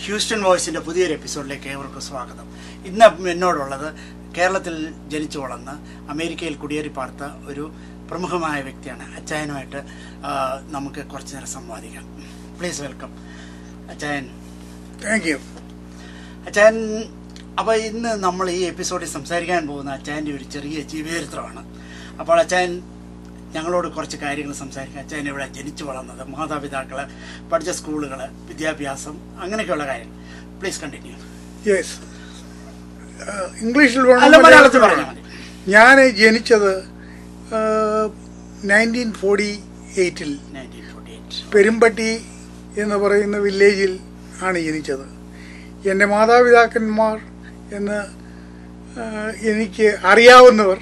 Houston വോയിസിൻ്റെ പുതിയൊരു എപ്പിസോഡിലേക്ക് ഏവർക്കും സ്വാഗതം. ഇന്ന് എന്നോടുള്ളത് കേരളത്തിൽ ജനിച്ചു വളർന്ന് അമേരിക്കയിൽ കുടിയേറി പാർത്ത ഒരു പ്രമുഖമായ വ്യക്തിയാണ്. അച്ചായനുമായിട്ട് നമുക്ക് കുറച്ച് നേരം സംവാദിക്കാം. പ്ലീസ് വെൽക്കം അച്ചായൻ. താങ്ക് യു അച്ചായൻ. അപ്പോൾ ഇന്ന് നമ്മൾ ഈ എപ്പിസോഡിൽ സംസാരിക്കാൻ പോകുന്ന അച്ചായൻ്റെ ഒരു ചെറിയ ജീവചരിത്രമാണ്. അപ്പോൾ അച്ചായൻ ഞങ്ങളോട് കുറച്ച് കാര്യങ്ങൾ സംസാരിക്കാം. അച്ചായൻ ഇവിടെ ജനിച്ചു വളർന്നത്, മാതാപിതാക്കൾ, പഠിച്ച സ്കൂളുകൾ, വിദ്യാഭ്യാസം, അങ്ങനെയൊക്കെയുള്ള കാര്യങ്ങൾ. Please continue. യെസ്, ഇംഗ്ലീഷിൽ മലയാളത്തിൽ പറഞ്ഞാൽ മതി. ഞാൻ ജനിച്ചത് 1948 പെരുമ്പട്ടി എന്ന് പറയുന്ന വില്ലേജിൽ ആണ് ജനിച്ചത്. എൻ്റെ മാതാപിതാക്കന്മാർ എന്ന് എനിക്ക് അറിയാവുന്നവർ,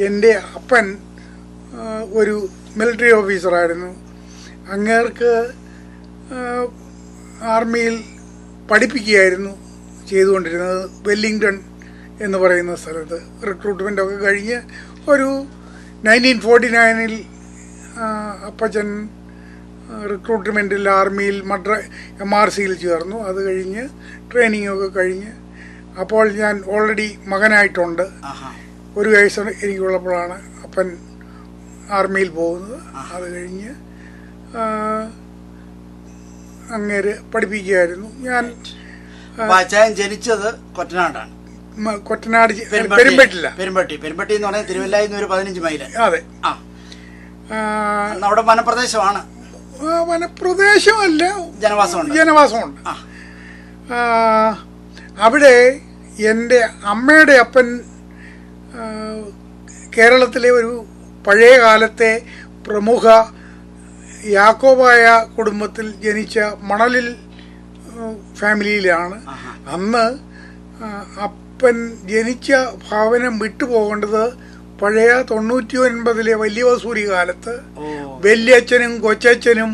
എൻ്റെ അപ്പൻ ഒരു മിലിറ്ററി ഓഫീസറായിരുന്നു. അങ്ങേർക്ക് ആർമിയിൽ പഠിപ്പിക്കുകയായിരുന്നു ചെയ്തുകൊണ്ടിരുന്നത്. വെല്ലിംഗ്ടൺ എന്ന് പറയുന്ന സ്ഥലത്ത് റിക്രൂട്ട്മെൻ്റൊക്കെ കഴിഞ്ഞ് ഒരു 1949 അപ്പച്ചൻ റിക്രൂട്ട്മെൻറ്റിൽ ആർമിയിൽ MRCയിൽ ചേർന്നു. അത് കഴിഞ്ഞ് ട്രെയിനിങ്ങൊക്കെ കഴിഞ്ഞ് അപ്പോൾ ഞാൻ ഓൾറെഡി മകനായിട്ടുണ്ട്. ഒരു വയസ്സ് എനിക്കുള്ളപ്പോഴാണ് അപ്പൻ ആർമിയിൽ പോകുന്നത്. അത് കഴിഞ്ഞ് അങ്ങേര് പഠിപ്പിക്കുകയായിരുന്നു. ഞാൻ ജനിച്ചത് കൊറ്റനാടാണ്. കൊറ്റനാട് പെരുമ്പട്ടില്ല. പെരുമ്പട്ടി എന്ന് പറഞ്ഞാൽ തിരുവല്ലയിൽ നിന്ന് ഒരു 15 മൈൽ. അതെ. അവിടെ വനപ്രദേശമാണ്. വനപ്രദേശമല്ല, ജനവാസമുണ്ട്. അവിടെ എൻ്റെ അമ്മയുടെ അപ്പൻ കേരളത്തിലെ ഒരു പഴയ കാലത്തെ പ്രമുഖ യാക്കോബായ കുടുംബത്തിൽ ജനിച്ച മണലിൽ ഫാമിലിയിലാണ്. അന്ന് അപ്പൻ ജനിച്ച ഭവനം വിട്ടുപോകേണ്ടത് പഴയ 99 വലിയ വസൂരി കാലത്ത് വല്യച്ഛനും കൊച്ചച്ഛനും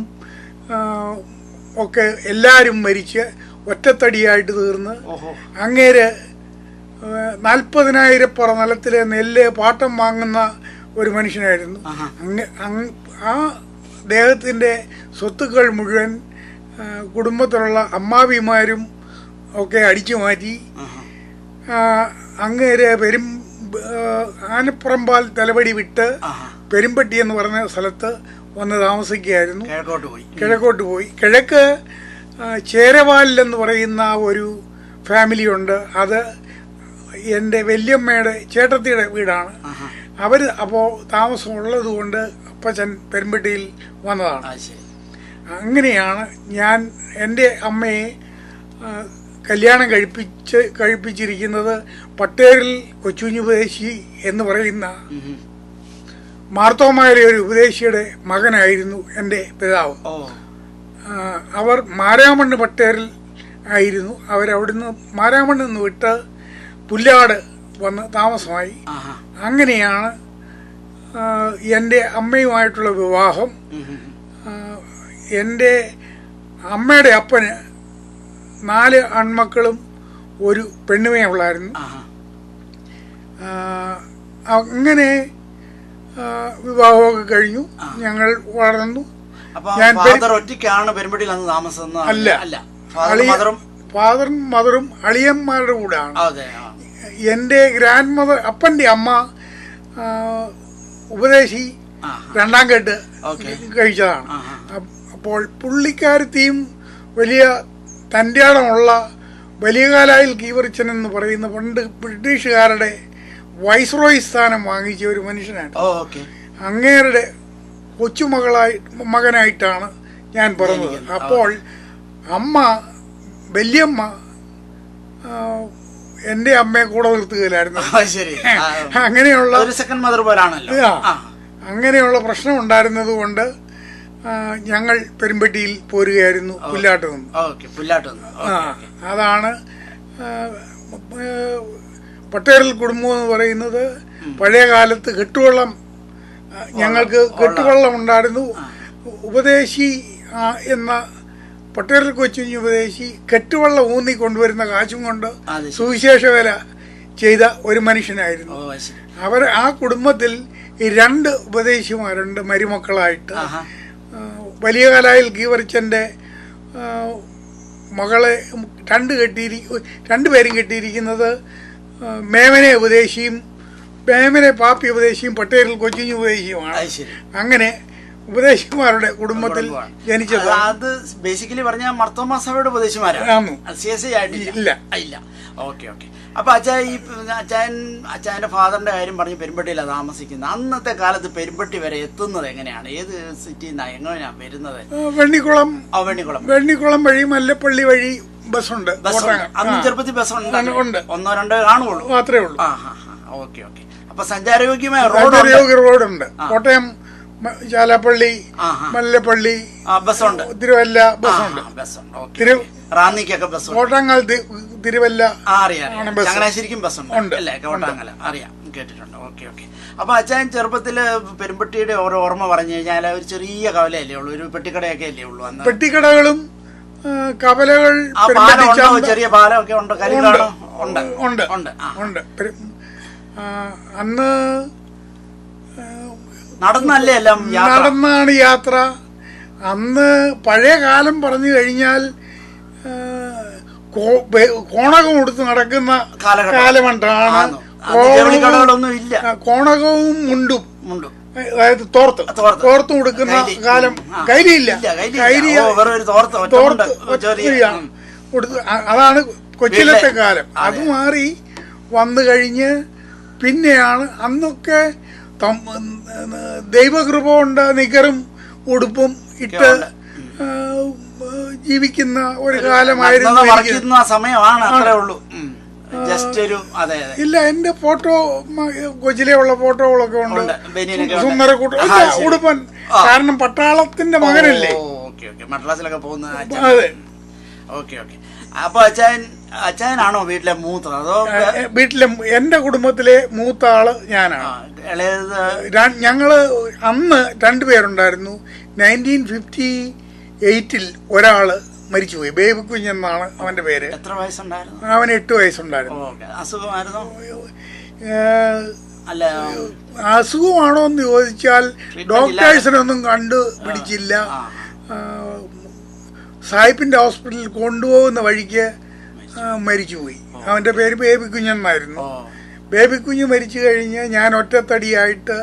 ഒക്കെ എല്ലാവരും മരിച്ച് ഒറ്റത്തടിയായിട്ട് തീർന്ന് അങ്ങേര് 40,000 നിലത്തിലെ നെല്ല് പാട്ടം വാങ്ങുന്ന ഒരു മനുഷ്യനായിരുന്നു. ആ അദ്ദേഹത്തിൻ്റെ സ്വത്തുക്കൾ മുഴുവൻ കുടുംബത്തിലുള്ള അമ്മാവിമാരും ഒക്കെ അടിച്ചു മാറ്റി അങ്ങേര് ആനപ്പുറമ്പാൽ തലപടി വിട്ട് പെരുമ്പട്ടി എന്ന് പറഞ്ഞ സ്ഥലത്ത് വന്ന് താമസിക്കുകയായിരുന്നു. കിഴക്കോട്ട് പോയി. കിഴക്ക് ചേരവാലിൽ എന്ന് പറയുന്ന ഒരു ഫാമിലിയുണ്ട്. അത് എൻ്റെ വല്യമ്മയുടെ ചേട്ടത്തിയുടെ വീടാണ്. അവർ അപ്പോൾ താമസമുള്ളത് കൊണ്ട് അപ്പച്ചൻ പെരുമ്പട്ടിയിൽ വന്നതാണ്. അങ്ങനെയാണ് ഞാൻ എൻ്റെ അമ്മയെ കല്യാണം കഴിപ്പിച്ചിരിക്കുന്നത് പട്ടേരിൽ കൊച്ചുകുഞ്ഞ് ഉപദേശി എന്ന് പറയുന്ന മാർത്തോമായിലെ ഒരു ഉപദേശിയുടെ മകനായിരുന്നു എൻ്റെ പിതാവ്. അവർ മാരാമണ്ണ് പട്ടേരിൽ ആയിരുന്നു. അവരവിടുന്ന് മാരാമണ്ണിൽ നിന്ന് വിട്ട് പുല്ലാട് വന്ന് താമസമായി. അങ്ങനെയാണ് എൻ്റെ അമ്മയുമായിട്ടുള്ള വിവാഹം. എൻ്റെ അമ്മയുടെ അപ്പന് 4 ആൺമക്കളും ഒരു പെണ്ണുമേ ഉള്ളായിരുന്നു. അങ്ങനെ വിവാഹമൊക്കെ കഴിഞ്ഞു. ഞങ്ങൾ വളർന്നു. ഞാൻ പെരുമ്പട്ടിയിൽ അല്ല, ഫാദറും മദറും അളിയന്മാരുടെ കൂടെയാണ്. എൻ്റെ ഗ്രാൻഡ് മദർ, അപ്പൻ്റെ അമ്മ ഉപദേശി 2ാം കെട്ട് കഴിച്ചതാണ്. അപ്പോൾ പുള്ളിക്കാരത്തെയും വലിയ തൻ്റെ ഇടമുള്ള വലിയകാലായിൽ കീവറിച്ചൻ എന്ന് പറയുന്ന പണ്ട് ബ്രിട്ടീഷുകാരുടെ വൈസ്രോയി സ്ഥാനം വാങ്ങിച്ച ഒരു മനുഷ്യനാണ്. അങ്ങേരുടെ മകനായിട്ടാണ് ഞാൻ പറഞ്ഞത്. അപ്പോൾ വല്യമ്മ എൻ്റെ അമ്മയെ കൂടെ നിർത്തുകയില്ലായിരുന്നു. അങ്ങനെയുള്ള പ്രശ്നം ഉണ്ടായിരുന്നത് കൊണ്ട് ഞങ്ങൾ പെരുമ്പട്ടിയിൽ പോരുകയായിരുന്നു. പുല്ലാട്ട് നിന്ന്. അതാണ് പട്ടേറിൽ കുടുംബം എന്ന് പറയുന്നത്. പഴയ കാലത്ത് കെട്ടുവള്ളം, ഞങ്ങൾക്ക് കെട്ടുവള്ളം ഉണ്ടായിരുന്നു. ഉപദേശി എന്ന പട്ടേറിൽ കൊച്ചുകുഞ്ഞ് ഉപദേശി കെട്ടുവള്ളം ഊന്നി കൊണ്ടുവരുന്ന കാശും കൊണ്ട് സുവിശേഷ വേല ചെയ്ത ഒരു മനുഷ്യനായിരുന്നു. ആ കുടുംബത്തിൽ ഈ 2 ഉപദേശിമാരുണ്ട് മരുമക്കളായിട്ട്. വലിയ കാലായിൽ കീവറിച്ചൻ്റെ മകളെ രണ്ടുപേരും കെട്ടിയിരിക്കുന്നത് മേമനെ ഉപദേശിയും മേമനെ പാപ്പി ഉപദേശിയും പട്ടേലിൽ കൊച്ചിഞ്ഞ് ഉപദേശിയുമാണ്. അങ്ങനെ ഉപദേശിമാരുടെ കുടുംബത്തിൽ ജനിച്ചത്. അത് ബേസിക്കലി പറഞ്ഞാൽ മർത്തോമാ സഭയുടെ ഉപദേശിമാരാണ്. CSI ആയിട്ടില്ല. ഇല്ല. ഓക്കെ. അപ്പൊ അച്ചായന്റെ ഫാദറിന്റെ കാര്യം പറഞ്ഞ് പെരുമ്പട്ടിയിലാണ് താമസിക്കുന്നത്. അന്നത്തെ കാലത്ത് പെരുമ്പട്ടി വരെ എത്തുന്നത് എങ്ങനെയാണ്? ഏത് സിറ്റിയിൽ നിന്നാണ് എങ്ങനെയാണ് വരുന്നത്? വെണ്ണിക്കുളം വഴി മല്ലപ്പള്ളി വഴി ബസ്സുണ്ട്. അന്ന് ചെറുപ്പത്തിൽ ബസ് ഉണ്ട്. 1-2 കാണുള്ളൂ. മാത്രമേ ഉള്ളൂ. ഓക്കെ. അപ്പൊ സഞ്ചാരയോഗ്യമായ റോഡുണ്ട്. കോട്ടയം ചാലപ്പള്ളി മല്ലപ്പള്ളി ബസ്സുണ്ട്. തിരുവല്ല ബസ്സുണ്ട്. റാന്നിക്കൊക്കെ ബസ്. കോട്ടങ്ങൽ തിരുവല്ല ചങ്ങനാശ്ശേരിക്കും ബസ്സുണ്ട് അല്ലേ? കോട്ടാങ്ങൽ അറിയാം, കേട്ടിട്ടുണ്ട്. ഓക്കെ. അപ്പൊ അച്ചായൻ ചെറുപ്പത്തില് പെരുമ്പട്ടിയുടെ ഓരോ ഓർമ്മ പറഞ്ഞു കഴിഞ്ഞാൽ ഒരു ചെറിയ കവലയല്ലേ ഉള്ളൂ, ഒരു പെട്ടിക്കടയൊക്കെ അല്ലേ ഉള്ളൂ അന്ന്? പെട്ടിക്കടകളും കവലകൾ, ചെറിയ പാലമൊക്കെ ഉണ്ട്. കരിങ്കാണോ? ഉണ്ട്. അന്ന് നടന്നല്ലേ എല്ലാം? നടന്നാണ് യാത്ര. അന്ന് പഴയ കാലം പറഞ്ഞു കഴിഞ്ഞാൽ കോണകം എടുത്ത് നടക്കുന്ന കാലമണ്ടാണ്. കോണകവും മുണ്ടും, അതായത് തോർത്ത് കൊടുക്കുന്ന കാലം. കൈരിയില്ല, അതാണ് കൊച്ചിലത്തെ കാലം. അത് മാറി വന്നു കഴിഞ്ഞ് പിന്നെയാണ് അന്നൊക്കെ ദൈവകൃപ കൊണ്ട് നിക്കറും ഉടുപ്പും ഇട്ട് ജീവിക്കുന്ന ഒരു കാലമായിരുന്നു. ഇല്ല, എന്റെ ഫോട്ടോ കൊച്ചിലെയുള്ള ഫോട്ടോകളൊക്കെ ഉണ്ട്. സുന്ദര ഉടുപ്പൻ, കാരണം പട്ടാളത്തിന്റെ മകനല്ലേ. മദ്രാസിലൊക്കെ പോകുന്ന. അതെ. അപ്പൊ അച്ചായനാണോ വീട്ടിലെ മൂത്ത? അതോ വീട്ടിലെ എന്റെ കുടുംബത്തിലെ മൂത്ത ആള് ഞാനാണ്. ഞങ്ങള് അന്ന് 2 പേരുണ്ടായിരുന്നു. 1958 ഒരാള് മരിച്ചുപോയി. ബേബി കുഞ്ഞെന്നാണ് അവന്റെ പേര്. എത്ര വയസ്സുണ്ടായിരുന്നു? അവന് 8 വയസ്സുണ്ടായിരുന്നു. അസുഖമായിരുന്നോ? അസുഖമാണോ എന്ന് ചോദിച്ചാൽ ഡോക്ടേഴ്സിനൊന്നും കണ്ടുപിടിച്ചില്ല. സായിപ്പിന്റെ ഹോസ്പിറ്റലിൽ കൊണ്ടുപോകുന്ന വഴിക്ക് മരിച്ചുപോയി. അവന്റെ പേര് ബേബി കുഞ്ഞെന്നായിരുന്നു. ബേബി കുഞ്ഞ് മരിച്ചു കഴിഞ്ഞ് ഞാൻ ഒറ്റത്തടിയായിട്ട്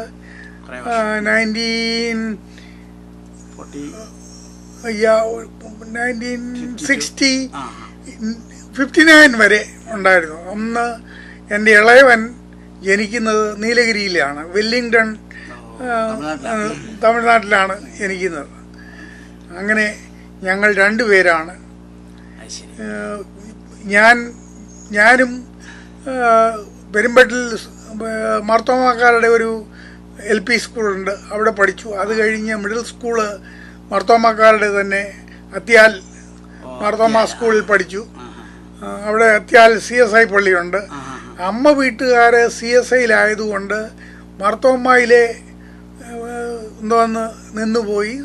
1959 വരെ ഉണ്ടായിരുന്നു. അന്ന് എൻ്റെ ഇളയവൻ ജനിക്കുന്നത് നീലഗിരിയിലാണ്, വെല്ലിംഗ്ടൺ തമിഴ്നാട്ടിലാണ് ജനിക്കുന്നത്. അങ്ങനെ ഞങ്ങൾ 2 പേരാണ്. ഞാനും പെരുമ്പട്ടിൽ മർത്തോമാക്കാരുടെ ഒരു LP സ്കൂളുണ്ട്, അവിടെ പഠിച്ചു. അത് കഴിഞ്ഞ് മിഡിൽ സ്കൂള് മർത്തോമാക്കാരുടെ തന്നെ അത്യാൽ മർത്തോമ സ്കൂളിൽ പഠിച്ചു. അവിടെ അത്യാൽ CSI പള്ളിയുണ്ട്. അമ്മ വീട്ടുകാര് CSIയിലായതുകൊണ്ട് മർത്തോമയിലെ എന്തോന്ന് നിന്നുപോയി.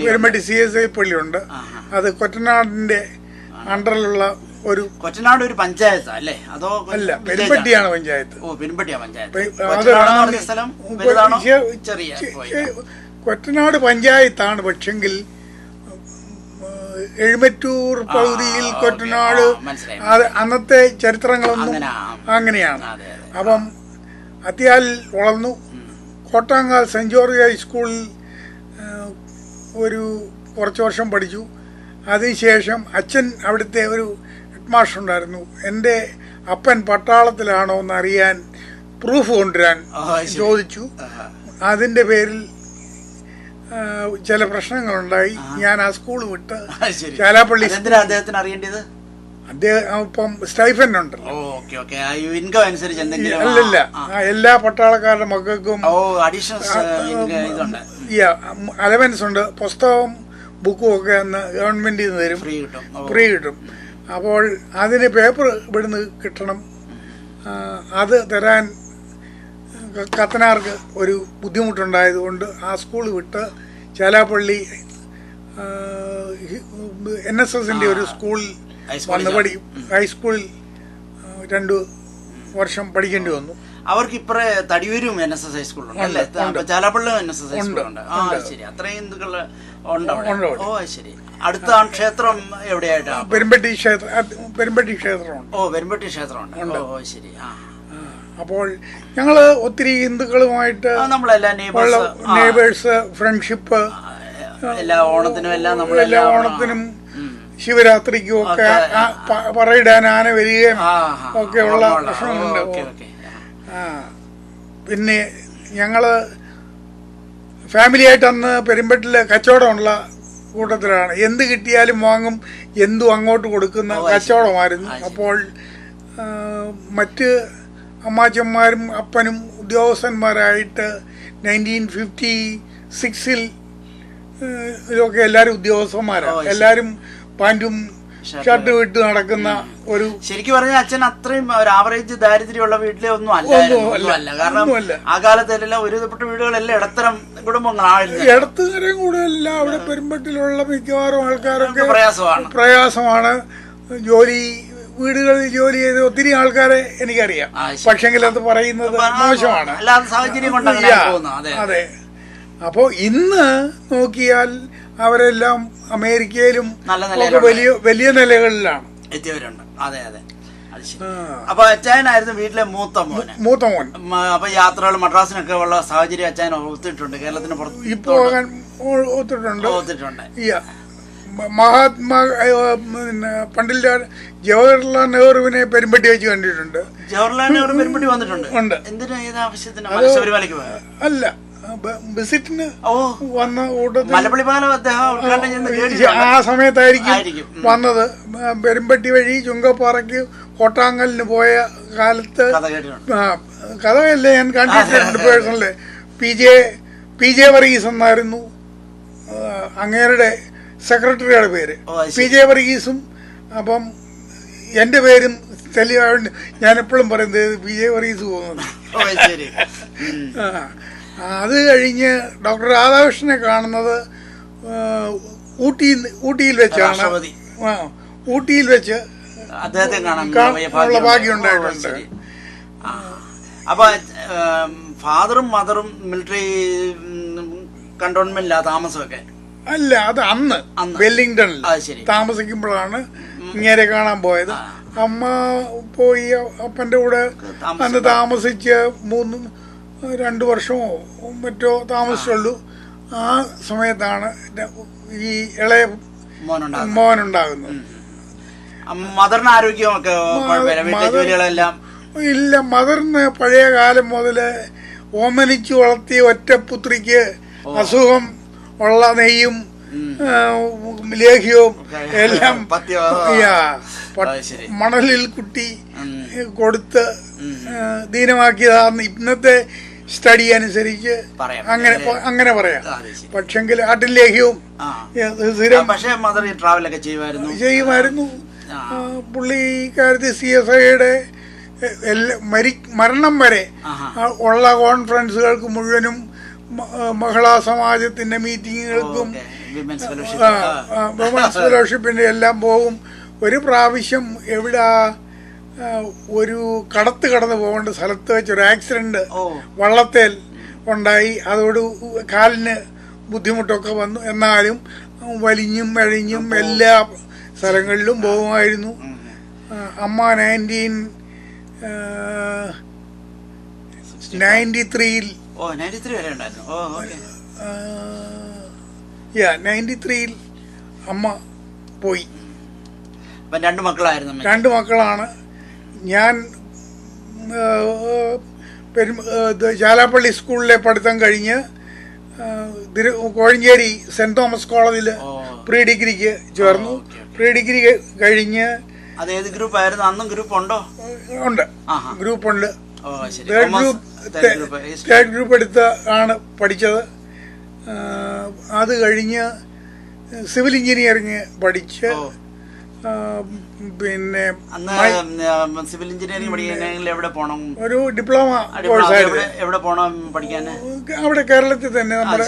പെരുമ്പട്ടി CSI പള്ളിയുണ്ട്. അത് കൊറ്റനാടിന്റെ അണ്ടറിലുള്ള ഒരു പഞ്ചായത്ത് അല്ലേ? അതോ അല്ല, പെരുമ്പട്ടിയാണ് പഞ്ചായത്ത്. കൊറ്റനാട് പഞ്ചായത്താണ്. പക്ഷെങ്കിൽ എഴുമറ്റൂർ പകുതിയിൽ കൊറ്റനാട് അന്നത്തെ ചരിത്രങ്ങളൊന്നും അങ്ങനെയാണ്. അപ്പം അത്യാൽ വളർന്നു. കോട്ടാങ്ങാൽ സെന്റ് ജോർജ് ഹൈസ്കൂളിൽ കുറച്ച് വർഷം പഠിച്ചു. അതിനുശേഷം അച്ഛൻ അവിടുത്തെ ഒരു ഹെഡ് മാസ്റ്റർ ഉണ്ടായിരുന്നു. എൻ്റെ അപ്പൻ പട്ടാളത്തിലാണോ എന്ന് അറിയാൻ പ്രൂഫ് കൊണ്ടുവരാൻ ചോദിച്ചു. അതിൻ്റെ പേരിൽ ചില പ്രശ്നങ്ങളുണ്ടായി. ഞാൻ ആ സ്കൂൾ വിട്ട് ചാലാപ്പള്ളി. അദ്ദേഹത്തിന് അറിയേണ്ടത് അദ്ദേഹം ഇപ്പം സ്റ്റൈഫൻ ഉണ്ടല്ലോ. അല്ലല്ല, എല്ലാ പട്ടാളക്കാരുടെ മക്കൾക്കും അലവൻസ് ഉണ്ട്. പുസ്തകം ബുക്കും ഒക്കെ അന്ന് ഗവൺമെന്റിൽ നിന്ന് തരും, ഫ്രീ കിട്ടും. അപ്പോൾ അതിന് പേപ്പർ ഇവിടുന്ന് കിട്ടണം. അത് തരാൻ കത്തനാർക്ക് ഒരു ബുദ്ധിമുട്ടുണ്ടായതുകൊണ്ട് ആ സ്കൂൾ വിട്ട് ചാലാപ്പള്ളി NSSന്റെ ഒരു സ്കൂളിൽ വന്ന് ഹൈസ്കൂളിൽ 2 വർഷം പഠിക്കേണ്ടി വന്നു. അവർക്ക് ഇപ്പറേ തടിയൂരും NSS ഹൈസ്കൂളുണ്ട് അല്ലേ? ചാലാപ്പള്ളി NSS ഹൈസ്കൂളുണ്ട്. ആ ശരി, അത്രയും ഹിന്ദുക്കൾ ഉണ്ട് അവിടെ. ഓ ശരി. അടുത്ത ക്ഷേത്രം എവിടെയായിട്ടാണ്? പെരുമ്പട്ടി ക്ഷേത്രമുണ്ട്. ഓ പെരുമ്പട്ടി ക്ഷേത്രമുണ്ട്. ഓ ശരി. ആ അപ്പോൾ ഞങ്ങള് ഒത്തിരി ഹിന്ദുക്കളുമായിട്ട് നമ്മളെല്ലാ നെയ്ബേഴ്സ് ഫ്രണ്ട്ഷിപ്പ്, എല്ലാ ഓണത്തിനും എല്ലാം എല്ലാ ഓണത്തിനും ശിവരാത്രിക്കും ഒക്കെ പറയിടാൻ ആന വരികയും ഒക്കെ ഉള്ള പ്രശ്നമുണ്ട്. പിന്നെ ഞങ്ങള് ഫാമിലിയായിട്ട് അന്ന് പെരുമ്പട്ടില് കച്ചവടമുള്ള കൂട്ടത്തിലാണ്. എന്ത് കിട്ടിയാലും വാങ്ങും, എന്തും അങ്ങോട്ട് കൊടുക്കുന്ന കച്ചവടമായിരുന്നു. അപ്പോൾ മറ്റ് അമ്മാച്ചന്മാരും അപ്പനും ഉദ്യോഗസ്ഥന്മാരായിട്ട് 1956 ഇതൊക്കെ എല്ലാവരും ഉദ്യോഗസ്ഥന്മാരാണ്. എല്ലാവരും പാൻറ്റും ഷർട്ടും ഇട്ട് നടക്കുന്ന ഒരു, ശരിക്കും പറഞ്ഞാൽ അച്ഛൻ അത്രയും ഒരു ആവറേജ് ദാരിദ്ര്യമുള്ള വീട്ടിലെ ഒന്നും അല്ല. കാരണം ആ കാലത്തെല്ലാം ഒരുവിധപ്പെട്ട വീടുകളെല്ലാം ഇടത്തരം കുടുംബങ്ങളായിരുന്നു. ഇടത്തരം കൂടെയല്ല, അവിടെ പെരുമ്പട്ടിലുള്ള മിക്കവാറും ആൾക്കാരൊക്കെ പ്രയാസമാണ്. വീടുകളിൽ ജോലി ചെയ്ത് ഒത്തിരി ആൾക്കാരെ എനിക്കറിയാം. പക്ഷെങ്കിൽ അത് പറയുന്നത് മോശമാണ്. അതെ. അപ്പോ ഇന്ന് നോക്കിയാൽ അവരെല്ലാം അമേരിക്കയിലും വലിയ നിലകളിലാണ് എത്തിയവരുണ്ട്. അതെ അതെ. അപ്പൊ അച്ചായനായിരുന്നു വീട്ടിലെ മൂത്ത മോൻ. അപ്പൊ യാത്രകൾ മദ്രാസിനൊക്കെ ഉള്ള സാഹചര്യം അച്ചായൻ ഒത്തിട്ടുണ്ട്. കേരളത്തിന് പുറത്ത് ഒത്തിട്ടുണ്ട്. മഹാത്മാ പണ്ഡിറ്റ് ജവഹർലാൽ നെഹ്റുവിനെ പെരുമ്പട്ടി വെച്ച് കണ്ടിട്ടുണ്ട്. ജവഹർലാൽ നെഹ്റു പെരുമ്പട്ടി വന്നിട്ടുണ്ട്. എന്തിനാ, ഏത് ആവശ്യത്തിന്? ശബരിമലയ്ക്ക് അല്ല, വിസിറ്റിന് വന്ന ആ സമയത്തായിരിക്കും വന്നത്. പെരുമ്പട്ടി വഴി ചുങ്കപ്പാറയ്ക്ക് കോട്ടാങ്കലിന് പോയ കാലത്ത് കഥയല്ലേ ഞാൻ കണ്ടിട്ടുണ്ട് പേഴ്സണല്. പി ജെ വർഗീസ് എന്നായിരുന്നു അങ്ങേരുടെ സെക്രട്ടറിയുടെ പേര്. പി ജെ വർഗീസും അപ്പം എൻ്റെ പേരും തെളിവാണ്. ഞാൻ എപ്പോഴും പറയുന്നത് പി ജെ വർഗീസ് പോകുന്നത്. അത് കഴിഞ്ഞ് ഡോക്ടർ രാധാകൃഷ്ണനെ കാണുന്നത് ഊട്ടിയിൽ വെച്ചാണ്. ഊട്ടിയിൽ വെച്ച് ഉള്ള ഭാഗ്യം ഉണ്ടായിട്ടുണ്ട്. അപ്പൊ ഫാദറും മദറും മിലിറ്ററി കണ്ടോൺമെന്റിലാ താമസമൊക്കെ? അല്ല, അത് അന്ന് വെല്ലിംഗ്ടണിൽ താമസിക്കുമ്പോഴാണ് ഇങ്ങനെ കാണാൻ പോയത്. അമ്മ പോയി അപ്പൻ്റെ കൂടെ അന്ന് താമസിച്ച് 2 വർഷമോ മറ്റോ താമസിച്ചുള്ളൂ. ആ സമയത്താണ് ഈ ഇളയ മോനുണ്ടാകുന്നത്. മദറിന് ആരോഗ്യമൊക്കെ ഇല്ല. മദറിന് പഴയ കാലം മുതല് ഓമനിച്ചു വളർത്തിയ ഒറ്റപുത്രിക്ക് അസുഖം ഉള്ള നെയ്യും ലേഹ്യവും എല്ലാം മണലിൽ കുട്ടി കൊടുത്ത് ദീനമാക്കിയതാന്ന് ഇന്നത്തെ സ്റ്റഡി അനുസരിച്ച് അങ്ങനെ പറയാം. പക്ഷെങ്കിൽ ആട്ടിൻ ലേഹ്യവും ചെയ്യുമായിരുന്നു. പുള്ളിക്കാരത്തി CSIയുടെ മരണം വരെ ഉള്ള കോൺഫറൻസുകൾക്ക് മുഴുവനും മഹിളാ സമാജത്തിന്റെ മീറ്റിങ്ങുകൾക്കും വിമൻസ് ഫെലോഷിപ്പിന്റെ എല്ലാം പോകും. ഒരു പ്രാവശ്യം എവിടെ ഒരു കടന്നു പോകേണ്ട സ്ഥലത്ത് വെച്ചൊരു ആക്സിഡന്റ് വള്ളത്തേൽ ഉണ്ടായി. അതോട് കാലിന് ബുദ്ധിമുട്ടൊക്കെ വന്നു. എന്നാലും വലിഞ്ഞും മെഴിഞ്ഞും എല്ലാ സ്ഥലങ്ങളിലും പോകുമായിരുന്നു. അമ്മ 1993 93 അമ്മ പോയി. 2 മക്കളാണ്. ഞാൻ ചാലാപ്പള്ളി സ്കൂളിലെ പഠിത്തം കഴിഞ്ഞ് കോഴഞ്ചേരി സെന്റ് തോമസ് കോളേജിൽ പ്രീ ഡിഗ്രിക്ക് ചേർന്നു. പ്രീ ഡിഗ്രി കഴിഞ്ഞ് ഉണ്ട്, ഗ്രൂപ്പുണ്ട്. തേർഡ് ഗ്രൂപ്പ് എടുത്ത് ആണ് പഠിച്ചത്. അത് കഴിഞ്ഞ് സിവിൽ എഞ്ചിനീയറിങ് പഠിച്ച് പിന്നെ സിവിൽ എഞ്ചിനീയറിംഗ് പഠിക്കണമെങ്കിൽ എവിടെ പോകണം? ഒരു ഡിപ്ലോമ കോഴ്സായിരുന്നു. എവിടെ പോകണം പഠിക്കാൻ? അവിടെ കേരളത്തിൽ തന്നെ നമ്മുടെ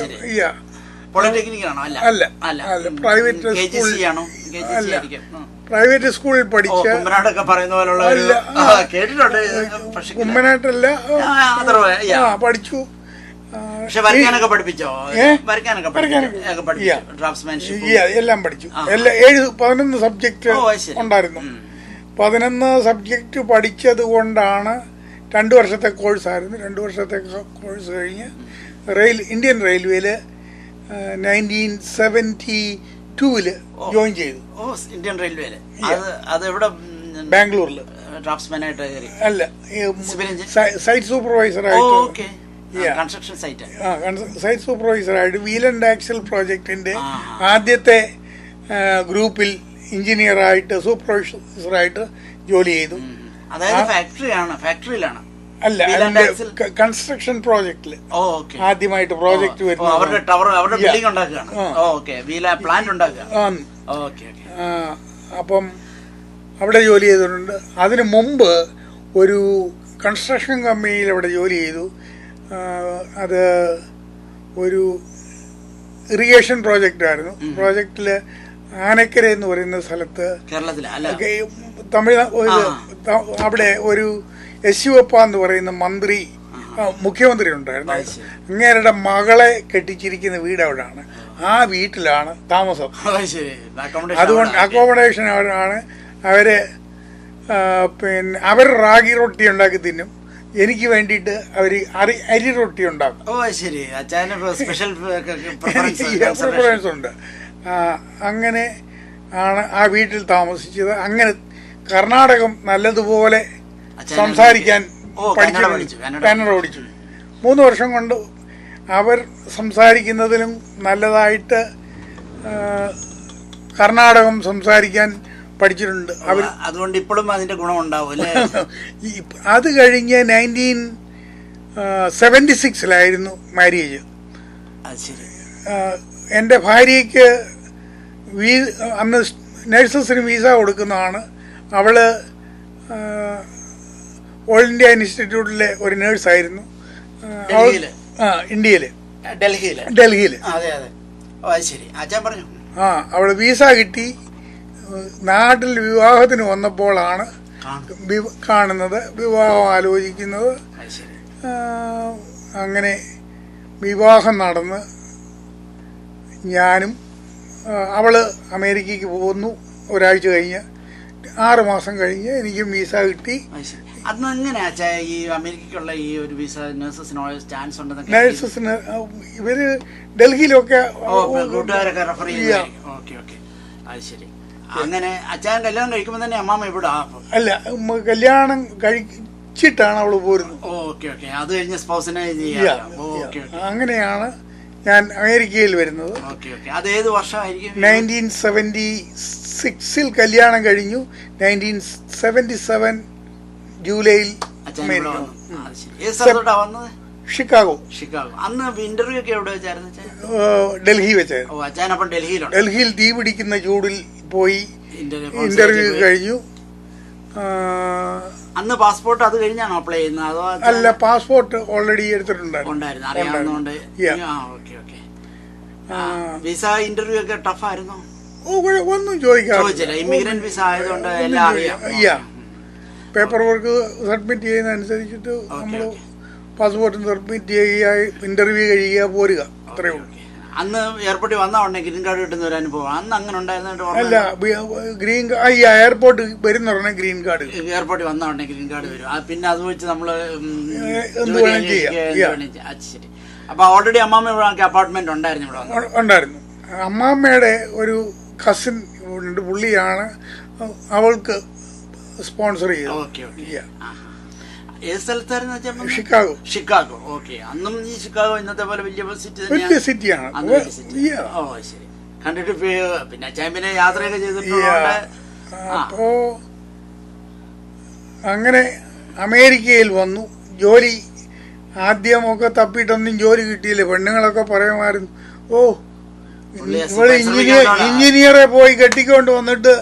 പോളിടെക്നിക് ആണോ? അല്ല, പ്രൈവറ്റ് സ്കൂൾ. പ്രൈവറ്റ് സ്കൂളിൽ പഠിച്ച കുമ്പനാടൊക്കെ പറയുന്ന പോലുള്ള കേട്ടിട്ടുണ്ട്. പക്ഷെ കുമ്പനാട്ടല്ല പഠിച്ചു. പക്ഷെ വരയ്ക്കാനൊക്കെ പഠിപ്പിച്ചോ? എല്ലാം പഠിച്ചു. 11 സബ്ജക്ട് ഉണ്ടായിരുന്നു. 11 സബ്ജക്റ്റ് പഠിച്ചത് കൊണ്ടാണ് 2 വർഷത്തെ കോഴ്സായിരുന്നു. 2 വർഷത്തെ കോഴ്സ് കഴിഞ്ഞ് ഇന്ത്യൻ റെയിൽവേയിൽ 1972 ജോയിൻ ചെയ്തു. ഇന്ത്യൻ റെയിൽവേയില് അതെവിടെ? ബാംഗ്ലൂരിൽ. അല്ല, സൈറ്റ് സൂപ്പർവൈസറായിട്ട്. സൈറ്റ് സൂപ്പർവൈസറായിട്ട് വീൽ ആൻഡ് ആക്സൽ പ്രോജക്റ്റിന്റെ ആദ്യത്തെ ഗ്രൂപ്പിൽ എഞ്ചിനീയറായിട്ട് സൂപ്പർവൈസറായിട്ട് ജോലി ചെയ്തു. ഫാക്ടറിയിലാണ്? അല്ല, കൺസ്ട്രക്ഷൻ പ്രോജക്റ്റില് ആദ്യമായിട്ട് പ്രോജക്റ്റ് വരുന്നത്. അപ്പം അവിടെ ജോലി ചെയ്തിട്ടുണ്ട്. അതിനു മുമ്പ് ഒരു കൺസ്ട്രക്ഷൻ കമ്പനിയിൽ അവിടെ ജോലി ചെയ്തു. അത് ഒരു ഇറിഗേഷൻ പ്രോജക്റ്റായിരുന്നു. പ്രോജക്റ്റില് ആനക്കര എന്ന് പറയുന്ന സ്ഥലത്ത് അവിടെ ഒരു യെശുവപ്പ എന്ന് പറയുന്ന മുഖ്യമന്ത്രി ഉണ്ടായിരുന്നു. അങ്ങേരുടെ മകളെ കെട്ടിച്ചിരിക്കുന്ന വീട് അവിടെയാണ്. ആ വീട്ടിലാണ് താമസം. അതുകൊണ്ട് അക്കോമഡേഷൻ അവരാണ്. അവര് പിന്നെ അവർ റാഗി റൊട്ടി ഉണ്ടാക്കി തിന്നും. എനിക്ക് വേണ്ടിയിട്ട് അവര് അരി റൊട്ടി ഉണ്ടാക്കും. പ്രിഫറൻസ് ഉണ്ട്. അങ്ങനെ ആണ് ആ വീട്ടിൽ താമസിച്ചത്. അങ്ങനെ കർണാടകം നല്ലതുപോലെ സംസാരിക്കാൻ കന്നഡ പഠിച്ചു. 3 വർഷം കൊണ്ട് അവർ സംസാരിക്കുന്നതിലും നല്ലതായിട്ട് കർണാടകം സംസാരിക്കാൻ പഠിച്ചിട്ടുണ്ട്. അതുകൊണ്ട് ഇപ്പോഴും അതിന്റെ ഗുണമുണ്ടാവും. അത് കഴിഞ്ഞ് 1976 മാരേജ്. എൻ്റെ ഭാര്യയ്ക്ക് അന്ന് നഴ്സസിന് വിസ കൊടുക്കുന്നതാണ്. അവള് ഓൾ ഇന്ത്യ ഇൻസ്റ്റിറ്റ്യൂട്ടിലെ ഒരു നേഴ്സായിരുന്നു ഇന്ത്യയില്, ഡൽഹിയില്. അവള് വിസ കിട്ടി. നാട്ടിൽ വിവാഹത്തിന് വന്നപ്പോഴാണ് കാണുന്നത്, വിവാഹം ആലോചിക്കുന്നത്. അങ്ങനെ വിവാഹം നടന്ന് ഞാനും അവള് അമേരിക്കയ്ക്ക് പോകുന്നു. ഒരാഴ്ച കഴിഞ്ഞ് 6 മാസം കഴിഞ്ഞ് എനിക്കും വിസ കിട്ടി. നഴ്സസിന് ഇവര് ഡൽഹിയിലൊക്കെ അങ്ങനെ അച്ഛൻ കല്യാണം കഴിക്കുമ്പോ തന്നെ അമ്മാമ്മ ഇവിടെ? അല്ല, കല്യാണം കഴിച്ചിട്ടാണ് അവള് പോരുന്നത്. അത് കഴിഞ്ഞ സ്പൗസിനെ അങ്ങനെയാണ് ഞാൻ അമേരിക്കയിൽ വരുന്നത്. അത് ഏത് വർഷമായിരിക്കും? 1976 കല്യാണം കഴിഞ്ഞു. 1977 ജൂലൈയിൽ ഷിക്കാഗോ. അന്ന് ഇന്റർവ്യൂ ഒക്കെ എവിടെ വെച്ചായിരുന്നു? ഡൽഹി വെച്ചായിരുന്നു. ഡൽഹിയിൽ തീ പിടിക്കുന്ന ചൂടിൽ പോയി ഇന്റർവ്യൂ കഴിഞ്ഞു. അന്ന് പാസ്പോർട്ട് അത് കഴിഞ്ഞാണോ അപ്ലൈ ചെയ്യുന്നത് അതോ? അല്ല, പാസ്പോർട്ട് ഓൾറെഡി എടുത്തിട്ടുണ്ടായിരുന്നു. വിസ ഇന്റർവ്യൂ ഒക്കെ ടഫ് ആയിരുന്നോ? ഒന്നും ചോദിക്കാറില്ല. ഇമിഗ്രന്റ് വിസ ആയതുകൊണ്ട് എല്ലാം അറിയാം. പേപ്പർ വർക്ക് സബ്മിറ്റ് ചെയ്യുന്നതനുസരിച്ചിട്ട് നമ്മൾ പാസ്പോർട്ട് സബ്മിറ്റ് ചെയ്യുക, ഇന്റർവ്യൂ കഴിയുക, പോരുക, അത്രേ ഉള്ളൂ. അന്ന് എയർപോർട്ടിൽ വന്നാ ഉണ്ടെങ്കിൽ ഗ്രീൻ കാർഡ് കിട്ടുന്ന ഒരു അനുഭവം അന്ന് അങ്ങനെ ഉണ്ടായിരുന്നു? അല്ല, എയർപോർട്ട് വരുന്ന ഗ്രീൻ കാർഡ്, എയർപോർട്ടിൽ വന്നാ ഉണ്ടെങ്കിൽ ഗ്രീൻ കാർഡ് വരും. പിന്നെ അത് വെച്ച് നമ്മള് ശരി. അപ്പൊ ഓൾറെഡി അമ്മാമ്മ ഇവിടെ അപ്പാർട്ട്മെന്റ് ഉണ്ടായിരുന്നു? ഇവിടെ ഉണ്ടായിരുന്നു. അമ്മാമ്മയുടെ ഒരു കസിൻ ഉണ്ട്, പുള്ളിയാണ് അവൾക്ക് സ്പോൺസർ ചെയ്തത്. ഏത് സ്ഥലത്തായിരുന്നു? ഷിക്കാഗോ. അന്നും ഈ ഷിക്കാഗോ ഇന്നത്തെ പോലെ വലിയ സിറ്റിയാണ്. ശരി. കണ്ടിട്ട് പിന്നെ അച്ഛൻ പിന്നെ യാത്രയൊക്കെ ചെയ്തിട്ടുണ്ട്. അപ്പോ അങ്ങനെ അമേരിക്കയിൽ വന്നു. ജോലി ആദ്യമൊക്കെ തപ്പിയിട്ടൊന്നും ജോലി കിട്ടിയില്ല. പെണ്ണുങ്ങളൊക്കെ പറയുമായിരുന്നു, എഞ്ചിനീയറെ പോയി കെട്ടിക്കൊണ്ട് വന്നിട്ട്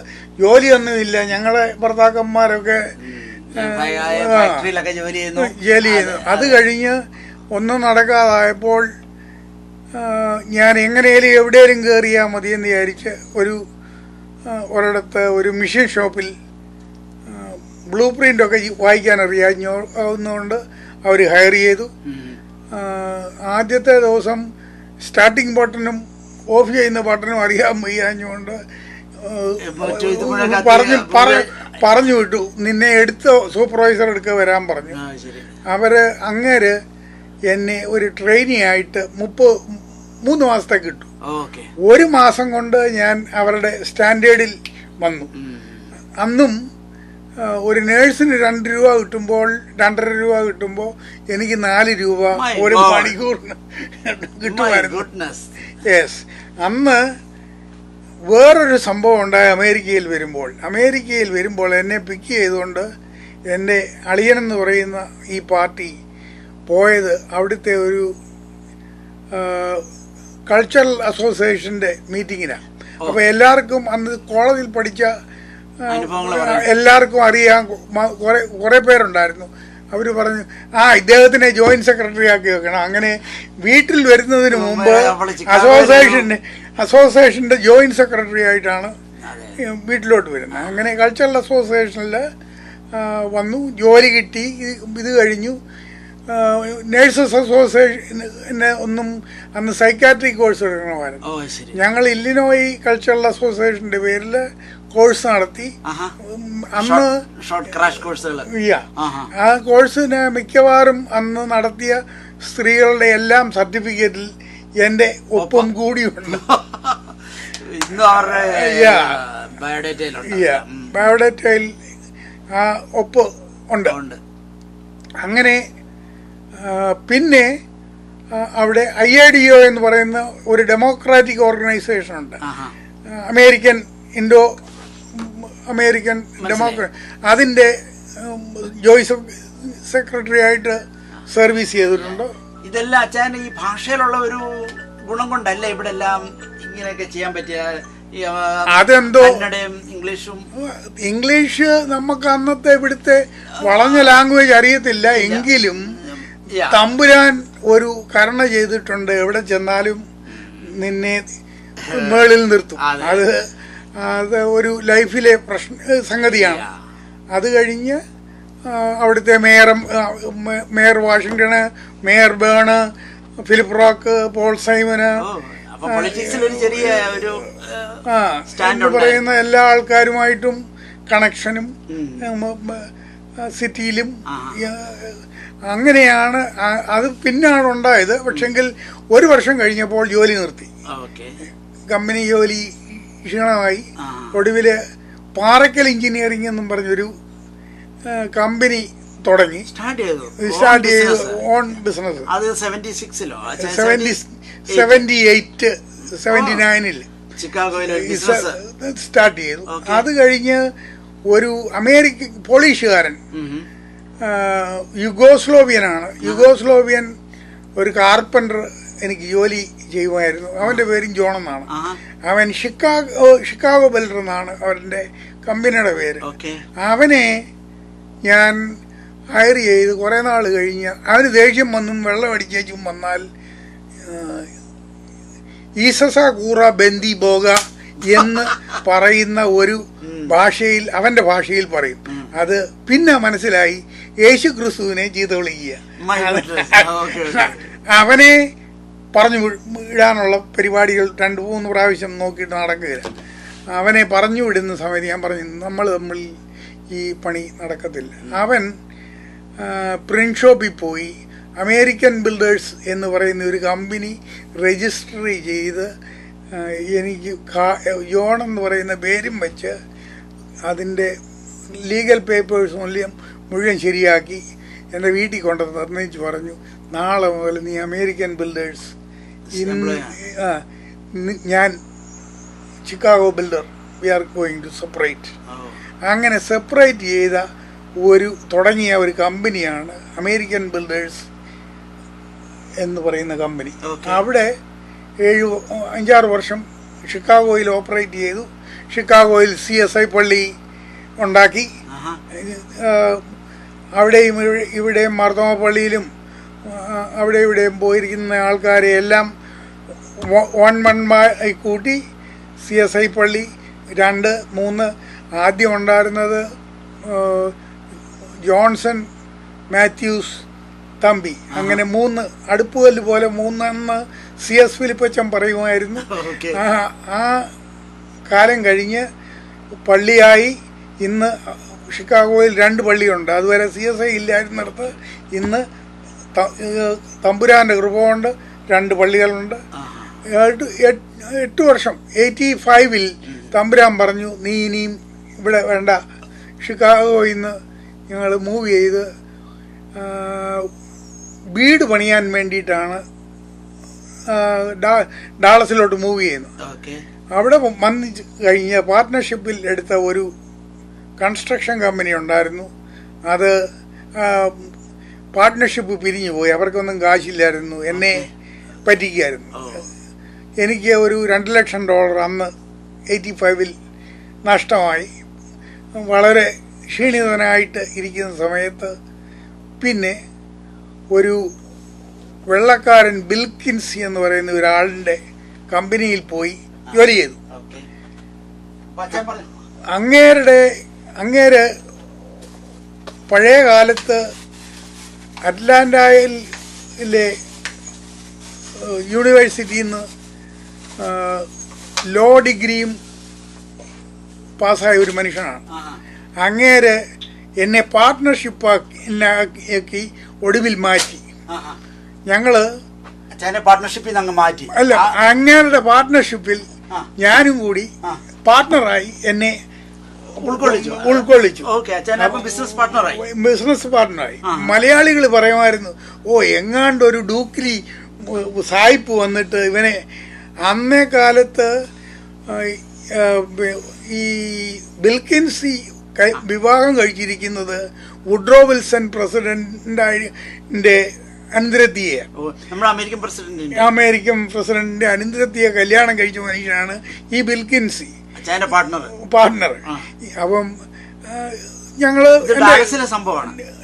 ജോലിയൊന്നുമില്ല. ഞങ്ങളെ ഭർത്താക്കന്മാരൊക്കെ ജോലി ചെയ്യുന്നു. അത് കഴിഞ്ഞ് ഒന്നും നടക്കാതായപ്പോൾ ഞാൻ എങ്ങനെയാലും എവിടെയെങ്കിലും കയറിയാൽ മതിയെന്ന് വിചാരിച്ച് ഒരു ഒരിടത്ത് ഒരു മിഷൻ ഷോപ്പിൽ ബ്ലൂ പ്രിൻ്റൊക്കെ വായിക്കാൻ അറിയാവുന്നതുകൊണ്ട് അവർ ഹയർ ചെയ്തു. ആദ്യത്തെ ദിവസം സ്റ്റാർട്ടിങ് ബട്ടണും ഓഫ് ചെയ്യുന്ന ബട്ടണും അറിയാൻ വയ്യാഞ്ഞുകൊണ്ട് പറഞ്ഞു വിട്ടു, നിന്നെ എടുത്ത് സൂപ്പർവൈസർ എടുക്കുക വരാൻ പറഞ്ഞു. അങ്ങേര് എന്നെ ഒരു ട്രെയിനി ആയിട്ട് 3 മാസത്തേക്ക് ഇട്ടു. 1 മാസം കൊണ്ട് ഞാൻ അവരുടെ സ്റ്റാൻഡേർഡിൽ വന്നു. അന്നും ഒരു നേഴ്സിന് 2 രൂപ കിട്ടുമ്പോൾ 2.5 രൂപ കിട്ടുമ്പോൾ എനിക്ക് 4 രൂപ ഒരു മണിക്കൂറിന് കിട്ടുമായിരുന്നു. യെസ്. അന്ന് വേറൊരു സംഭവം ഉണ്ടായി. അമേരിക്കയിൽ വരുമ്പോൾ എന്നെ പിക്ക് ചെയ്തുകൊണ്ട് എൻ്റെ അളിയനെന്ന് പറയുന്ന ഈ പാർട്ടി പോയത് അവിടുത്തെ ഒരു കൾച്ചറൽ അസോസിയേഷൻ്റെ മീറ്റിങ്ങിനാണ്. അപ്പോൾ എല്ലാവർക്കും അന്ന് കോളേജിൽ പഠിച്ച എല്ലാവർക്കും അറിയാം, കുറേ പേരുണ്ടായിരുന്നു. അവർ പറഞ്ഞു, ഇദ്ദേഹത്തിനെ ജോയിന്റ് സെക്രട്ടറി ആക്കി വെക്കണം. അങ്ങനെ വീട്ടിൽ വരുന്നതിന് മുമ്പ് അസോസിയേഷൻ്റെ ജോയിന്റ് സെക്രട്ടറി ആയിട്ടാണ് വീട്ടിലോട്ട് വരുന്നത്. അങ്ങനെ കൾച്ചറൽ അസോസിയേഷനിൽ വന്നു, ജോലി കിട്ടി. ഇത് കഴിഞ്ഞു നേഴ്സസ് അസോസിയേഷന് അന്ന് സൈക്കാട്രിക് കോഴ്സ് എടുക്കണമായിരുന്നു. ഞങ്ങൾ ഇല്ലിനോയി കൾച്ചറൽ അസോസിയേഷന്റെ പേരിൽ കോഴ്സ് നടത്തി. അന്ന് ആ കോഴ്സിന് മിക്കവാറും അന്ന് നടത്തിയ സ്ത്രീകളുടെ എല്ലാം സർട്ടിഫിക്കറ്റിൽ എൻ്റെ ഒപ്പം കൂടിയുണ്ട്. ബയോഡേറ്റയിൽ ആ ഒപ്പ് ഉണ്ട്. അങ്ങനെ പിന്നെ അവിടെ IADO എന്ന് പറയുന്ന ഒരു ഡെമോക്രാറ്റിക് ഓർഗനൈസേഷൻ ഉണ്ട്, അമേരിക്കൻ ഡെമോക്രാറ്റ്. അതിൻ്റെ ജോയിന്റ് സെക്രട്ടറി ആയിട്ട് സർവീസ് ചെയ്തിട്ടുണ്ട്. ഇതെല്ലാം അച്ഛൻ ഈ ഭാഷയിലുള്ള ഒരു ഗുണം കൊണ്ടല്ല ഇവിടെ എല്ലാം ഇങ്ങനെയൊക്കെ ചെയ്യാൻ പറ്റിയ. അതെന്തോ ഇംഗ്ലീഷ് നമുക്ക് അന്നത്തെ ഇവിടുത്തെ വളഞ്ഞ ലാംഗ്വേജ് അറിയത്തില്ല, എങ്കിലും തമ്പുരാൻ ഒരു കരുണ ചെയ്തിട്ടുണ്ട്. എവിടെ ചെന്നാലും നിന്നെ മേളിൽ നിർത്തും. അത് ഒരു ലൈഫിലെ സംഗതിയാണ്. അത് കഴിഞ്ഞ് അവിടുത്തെ mayor Washington, mayor Bern, Philip Rock, Paul Simon, എന്ന് പറയുന്ന എല്ലാ ആൾക്കാരുമായിട്ടും കണക്ഷനും സിറ്റിയിലും അങ്ങനെയാണ്. അത് പിന്നാണ് ഉണ്ടായത്. പക്ഷെങ്കിൽ 1 വർഷം കഴിഞ്ഞപ്പോൾ ജോലി നിർത്തി. കമ്പനി ജോലി ക്ഷീണമായി. ഒടുവില് പാറക്കൽ എഞ്ചിനീയറിംഗ് എന്നും പറഞ്ഞൊരു കമ്പനി തുടങ്ങി, സ്റ്റാർട്ട് ചെയ്തു ഓൺ ബിസിനസ്. 78, 79 സ്റ്റാർട്ട് ചെയ്തു. അത് കഴിഞ്ഞ് ഒരു അമേരിക്കൻ പോളിഷുകാരൻ, യുഗോസ്ലോവിയൻ ഒരു കാർപ്പൻ്റർ എനിക്ക് ജോലി ചെയ്യുമായിരുന്നു. അവൻ്റെ പേരും ജോൺ എന്നാണ്. അവൻ ഷിക്കാഗോ ബെൽഡർ എന്നാണ് അവൻ്റെ കമ്പനിയുടെ പേര്. അവനെ ഞാൻ ഹയർ ചെയ്ത് കുറേ നാൾ കഴിഞ്ഞ് അവന് ദേഷ്യം വന്നും വെള്ളം അടിച്ചും വന്നാൽ ഈസസ കൂറ ബന്ദി ബോഗ എന്ന് പറയുന്ന ഒരു ഭാഷയിൽ, അവൻ്റെ ഭാഷയിൽ പറയും. അത് പിന്നെ മനസ്സിലായി യേശു ക്രിസ്തുവിനെ ചീത്ത വിളിക്കുക. അവനെ പറഞ്ഞു വിടാനുള്ള പരിപാടികൾ 2-3 പ്രാവശ്യം നോക്കിയിട്ട് നടക്കുകയില്ല. അവനെ പറഞ്ഞു വിടുന്ന സമയത്ത് ഞാൻ പറഞ്ഞു, നമ്മൾ തമ്മിൽ ഈ പണി നടക്കത്തില്ല. അവൻ പ്രിന്റ് ഷോപ്പിൽ പോയി അമേരിക്കൻ ബിൽഡേഴ്സ് എന്ന് പറയുന്ന ഒരു കമ്പനി രജിസ്റ്റർ ചെയ്ത് എനിക്ക് ജോൺ എന്ന് പറയുന്ന പേരും വെച്ച് അതിൻ്റെ ലീഗൽ പേപ്പേഴ്സ് മുഴുവൻ ശരിയാക്കി എൻ്റെ വീട്ടിൽ കൊണ്ടുവന്ന് നിർണയിച്ച് പറഞ്ഞു, നാളെ മുതൽ നീ അമേരിക്കൻ ബിൽഡേഴ്സ്, ഞാൻ Chicago builder, we are going to separate. അങ്ങനെ സെപ്പറേറ്റ് ചെയ്ത തുടങ്ങിയ ഒരു കമ്പനിയാണ് അമേരിക്കൻ ബിൽഡേഴ്സ് എന്ന് പറയുന്ന കമ്പനി. അവിടെ 5-6 വർഷം ഷിക്കാഗോയിൽ ഓപ്പറേറ്റ് ചെയ്തു. ഷിക്കാഗോയിൽ CSI പള്ളി ഉണ്ടാക്കി. അവിടെയും ഇവിടെയും മാർത്തോമ പള്ളിയിലും അവിടെ ഇവിടെയും പോയിരിക്കുന്ന ആൾക്കാരെ എല്ലാം 1 കൂട്ടി CSI പള്ളി 2, 3 ആദ്യം ഉണ്ടായിരുന്നത് ജോൺസൺ, മാത്യൂസ്, തമ്പി, അങ്ങനെ 3 അടുപ്പുകല്ല് പോലെ 3 CS ഫിലിപ്പച്ചൻ പറയുമായിരുന്നു. ആ കാലം കഴിഞ്ഞ് പള്ളിയായി. ഇന്ന് ഷിക്കാഗോയിൽ 2 പള്ളിയുണ്ട്. അതുവരെ CSI ഇല്ലായിരുന്നിടത്ത് ഇന്ന് തമ്പുരാൻ്റെ കൃപ കൊണ്ട് 2 പള്ളികളുണ്ട്. 8 വർഷം 85 തമ്പുരാൻ പറഞ്ഞു, നീ ഇനിയും ഇവിടെ വേണ്ട, ഷിക്കാഗോയിൽ നിന്ന് ഞങ്ങൾ മൂവ് ചെയ്ത് വീട് പണിയാൻ വേണ്ടിയിട്ടാണ് ഡാളസിലോട്ട് മൂവ് ചെയ്യുന്നത്. അവിടെ വന്ന് കഴിഞ്ഞ് പാർട്ട്ണർഷിപ്പിൽ എടുത്ത ഒരു കൺസ്ട്രക്ഷൻ കമ്പനി ഉണ്ടായിരുന്നു. അത് പാർട്ട്ണർഷിപ്പ് പിരിഞ്ഞു പോയി. അവർക്കൊന്നും കാശില്ലായിരുന്നു, എന്നെ പറ്റിക്കായിരുന്നു. എനിക്ക് ഒരു $2 ലക്ഷം അന്ന് 85 നഷ്ടമായി. വളരെ ക്ഷീണിതനായിട്ട് ഇരിക്കുന്ന സമയത്ത് പിന്നെ ഒരു വെള്ളക്കാരൻ ബിൽകിൻസി എന്ന് പറയുന്ന ഒരാളിൻ്റെ കമ്പനിയിൽ പോയി ജോലി ചെയ്തു. അങ്ങേര് പഴയ കാലത്ത് അറ്റ്ലാന്റയിലെ യൂണിവേഴ്സിറ്റിയിൽ നിന്ന് ലോ ഡിഗ്രിയും പാസ്സായ ഒരു മനുഷ്യനാണ്. അങ്ങേര് എന്നെ പാർട്ട്ണർഷിപ്പാക്കി ഒടുവിൽ മാറ്റി. ഞങ്ങള് പാർട്ട്ണർഷിപ്പിൽ മാറ്റി. അല്ല, അങ്ങേരുടെ പാർട്ട്ണർഷിപ്പിൽ ഞാനും കൂടി പാർട്ട്ണറായി എന്നെ ഉൾക്കൊള്ളിച്ചു. ബിസിനസ് പാർട്ട്ണറായി. മലയാളികൾ പറയുമായിരുന്നു, ഓ എങ്ങാണ്ട് ഒരു ഡൂക്രി സായിപ്പ് വന്നിട്ട് ഇവനെ. അന്നേ കാലത്ത് ഈ ബിൽകിൻസി വിവാഹം കഴിച്ചിരിക്കുന്നത് വുഡ്രോ വിൽസൺ പ്രസിഡന്റിന്റെ അനന്തരത്തിയെ, അമേരിക്കൻ പ്രസിഡന്റിന്റെ അനന്തരത്തിയെ കല്യാണം കഴിച്ച മനുഷ്യനാണ് ഈ ബിൽകിൻസി പാർട്ട്ണർ. അപ്പം ഞങ്ങള്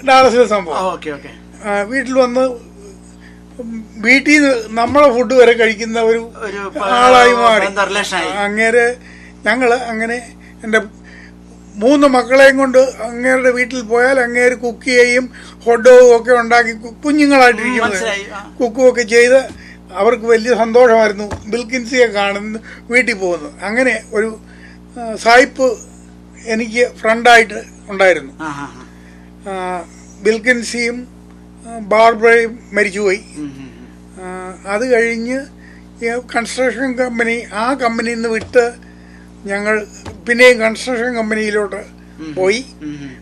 ഡാളസിലെ സംഭവം വീട്ടിൽ വന്ന് വീട്ടിൽ നിന്ന് നമ്മളെ ഫുഡ് വരെ കഴിക്കുന്ന ഒരു ആളായി മാറി. ഞങ്ങള് അങ്ങനെ എൻ്റെ 3 മക്കളെയും കൊണ്ട് അങ്ങേരുടെ വീട്ടിൽ പോയാൽ അങ്ങേര് കുക്ക് ചെയ്യും, ഹോട്ട് ഡോഗും ഒക്കെ ഉണ്ടാക്കി കുഞ്ഞുങ്ങളായിട്ടിരിക്കുന്നത് കുക്കുമൊക്കെ ചെയ്ത് അവർക്ക് വലിയ സന്തോഷമായിരുന്നു ബിൽകിൻസിയെ കാണുന്നു വീട്ടിൽ പോകുന്നു. അങ്ങനെ ഒരു സായിപ്പ് എനിക്ക് ഫ്രണ്ടായിട്ട് ഉണ്ടായിരുന്നു. ബിൽകിൻസിയും ബാർബറയും മരിച്ചുപോയി. അത് കഴിഞ്ഞ് കൺസ്ട്രക്ഷൻ കമ്പനി, ആ കമ്പനിയിൽ നിന്ന് വിട്ട് ഞങ്ങൾ പിന്നെയും കൺസ്ട്രക്ഷൻ കമ്പനിയിലോട്ട് പോയി.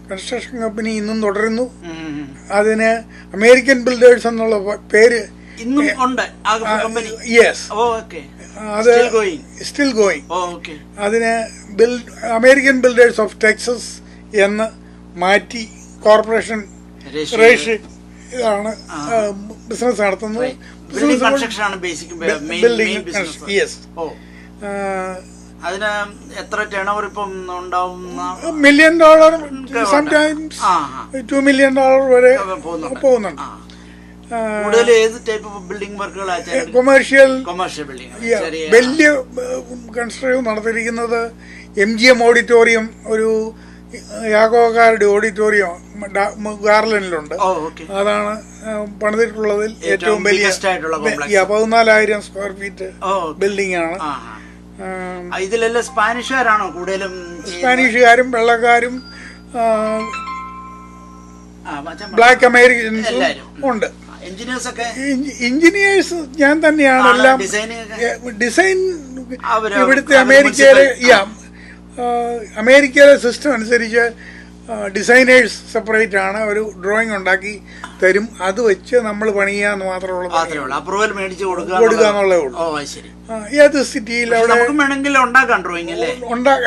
കൺസ്ട്രക്ഷൻ കമ്പനി ഇന്നും തുടരുന്നു. അതിന് അമേരിക്കൻ ബിൽഡേഴ്സ് എന്നുള്ള പേര് യെസ്, അത് സ്റ്റിൽ ഗോയിങ്. അതിന് അമേരിക്കൻ ബിൽഡേഴ്സ് ഓഫ് ടെക്സസ് എന്ന് മാറ്റി കോർപ്പറേഷൻ രജിസ്ട്രേഷൻ ഇതാണ് ബിസിനസ് നടത്തുന്നത്. യെസ്. അതിന് എത്ര ടേൺ ഓവർ ഇപ്പം ഉണ്ടാവും? $1 million, സംടൈംസ് $2 million വരെ പോകുന്നുണ്ട്. ഏത് ടൈപ്പ് ബിൽഡിംഗ് വർക്കുകളാണ്? Commercial building. വലിയ കൺസ്ട്രക്ഷൻ നടത്തിയിരിക്കുന്നത് MGM ഓഡിറ്റോറിയം, ഒരു യാഗോക്കാരുടെ ഓഡിറ്റോറിയം ഗാർലൻഡിലുണ്ട്. അതാണ് പണിതിട്ടുള്ളതിൽ ഏറ്റവും വലിയ 14,000 സ്ക്വയർ ഫീറ്റ് ബിൽഡിംഗ് ആണ്. ഇതിലെല്ലാം സ്പാനിഷുകാരാണോ കൂടുതലും? സ്പാനിഷുകാരും വെള്ളക്കാരും ബ്ലാക്ക് അമേരിക്കൻസും ഉണ്ട്. എഞ്ചിനീയേഴ്സ് ഞാൻ തന്നെയാണ്. എല്ലാം ഡിസൈൻ ഇവിടുത്തെ അമേരിക്കയിലെ സിസ്റ്റം അനുസരിച്ച് ഡിസൈനേഴ്സ് സെപ്പറേറ്റ് ആണ്. ഒരു ഡ്രോയിങ് ഉണ്ടാക്കി തരും, അത് വെച്ച് നമ്മൾ പണിയാന്ന് മാത്രമുള്ള കൊടുക്കുക എന്നുള്ളതേ ഉള്ളൂ. ഏത് സിറ്റിയിൽ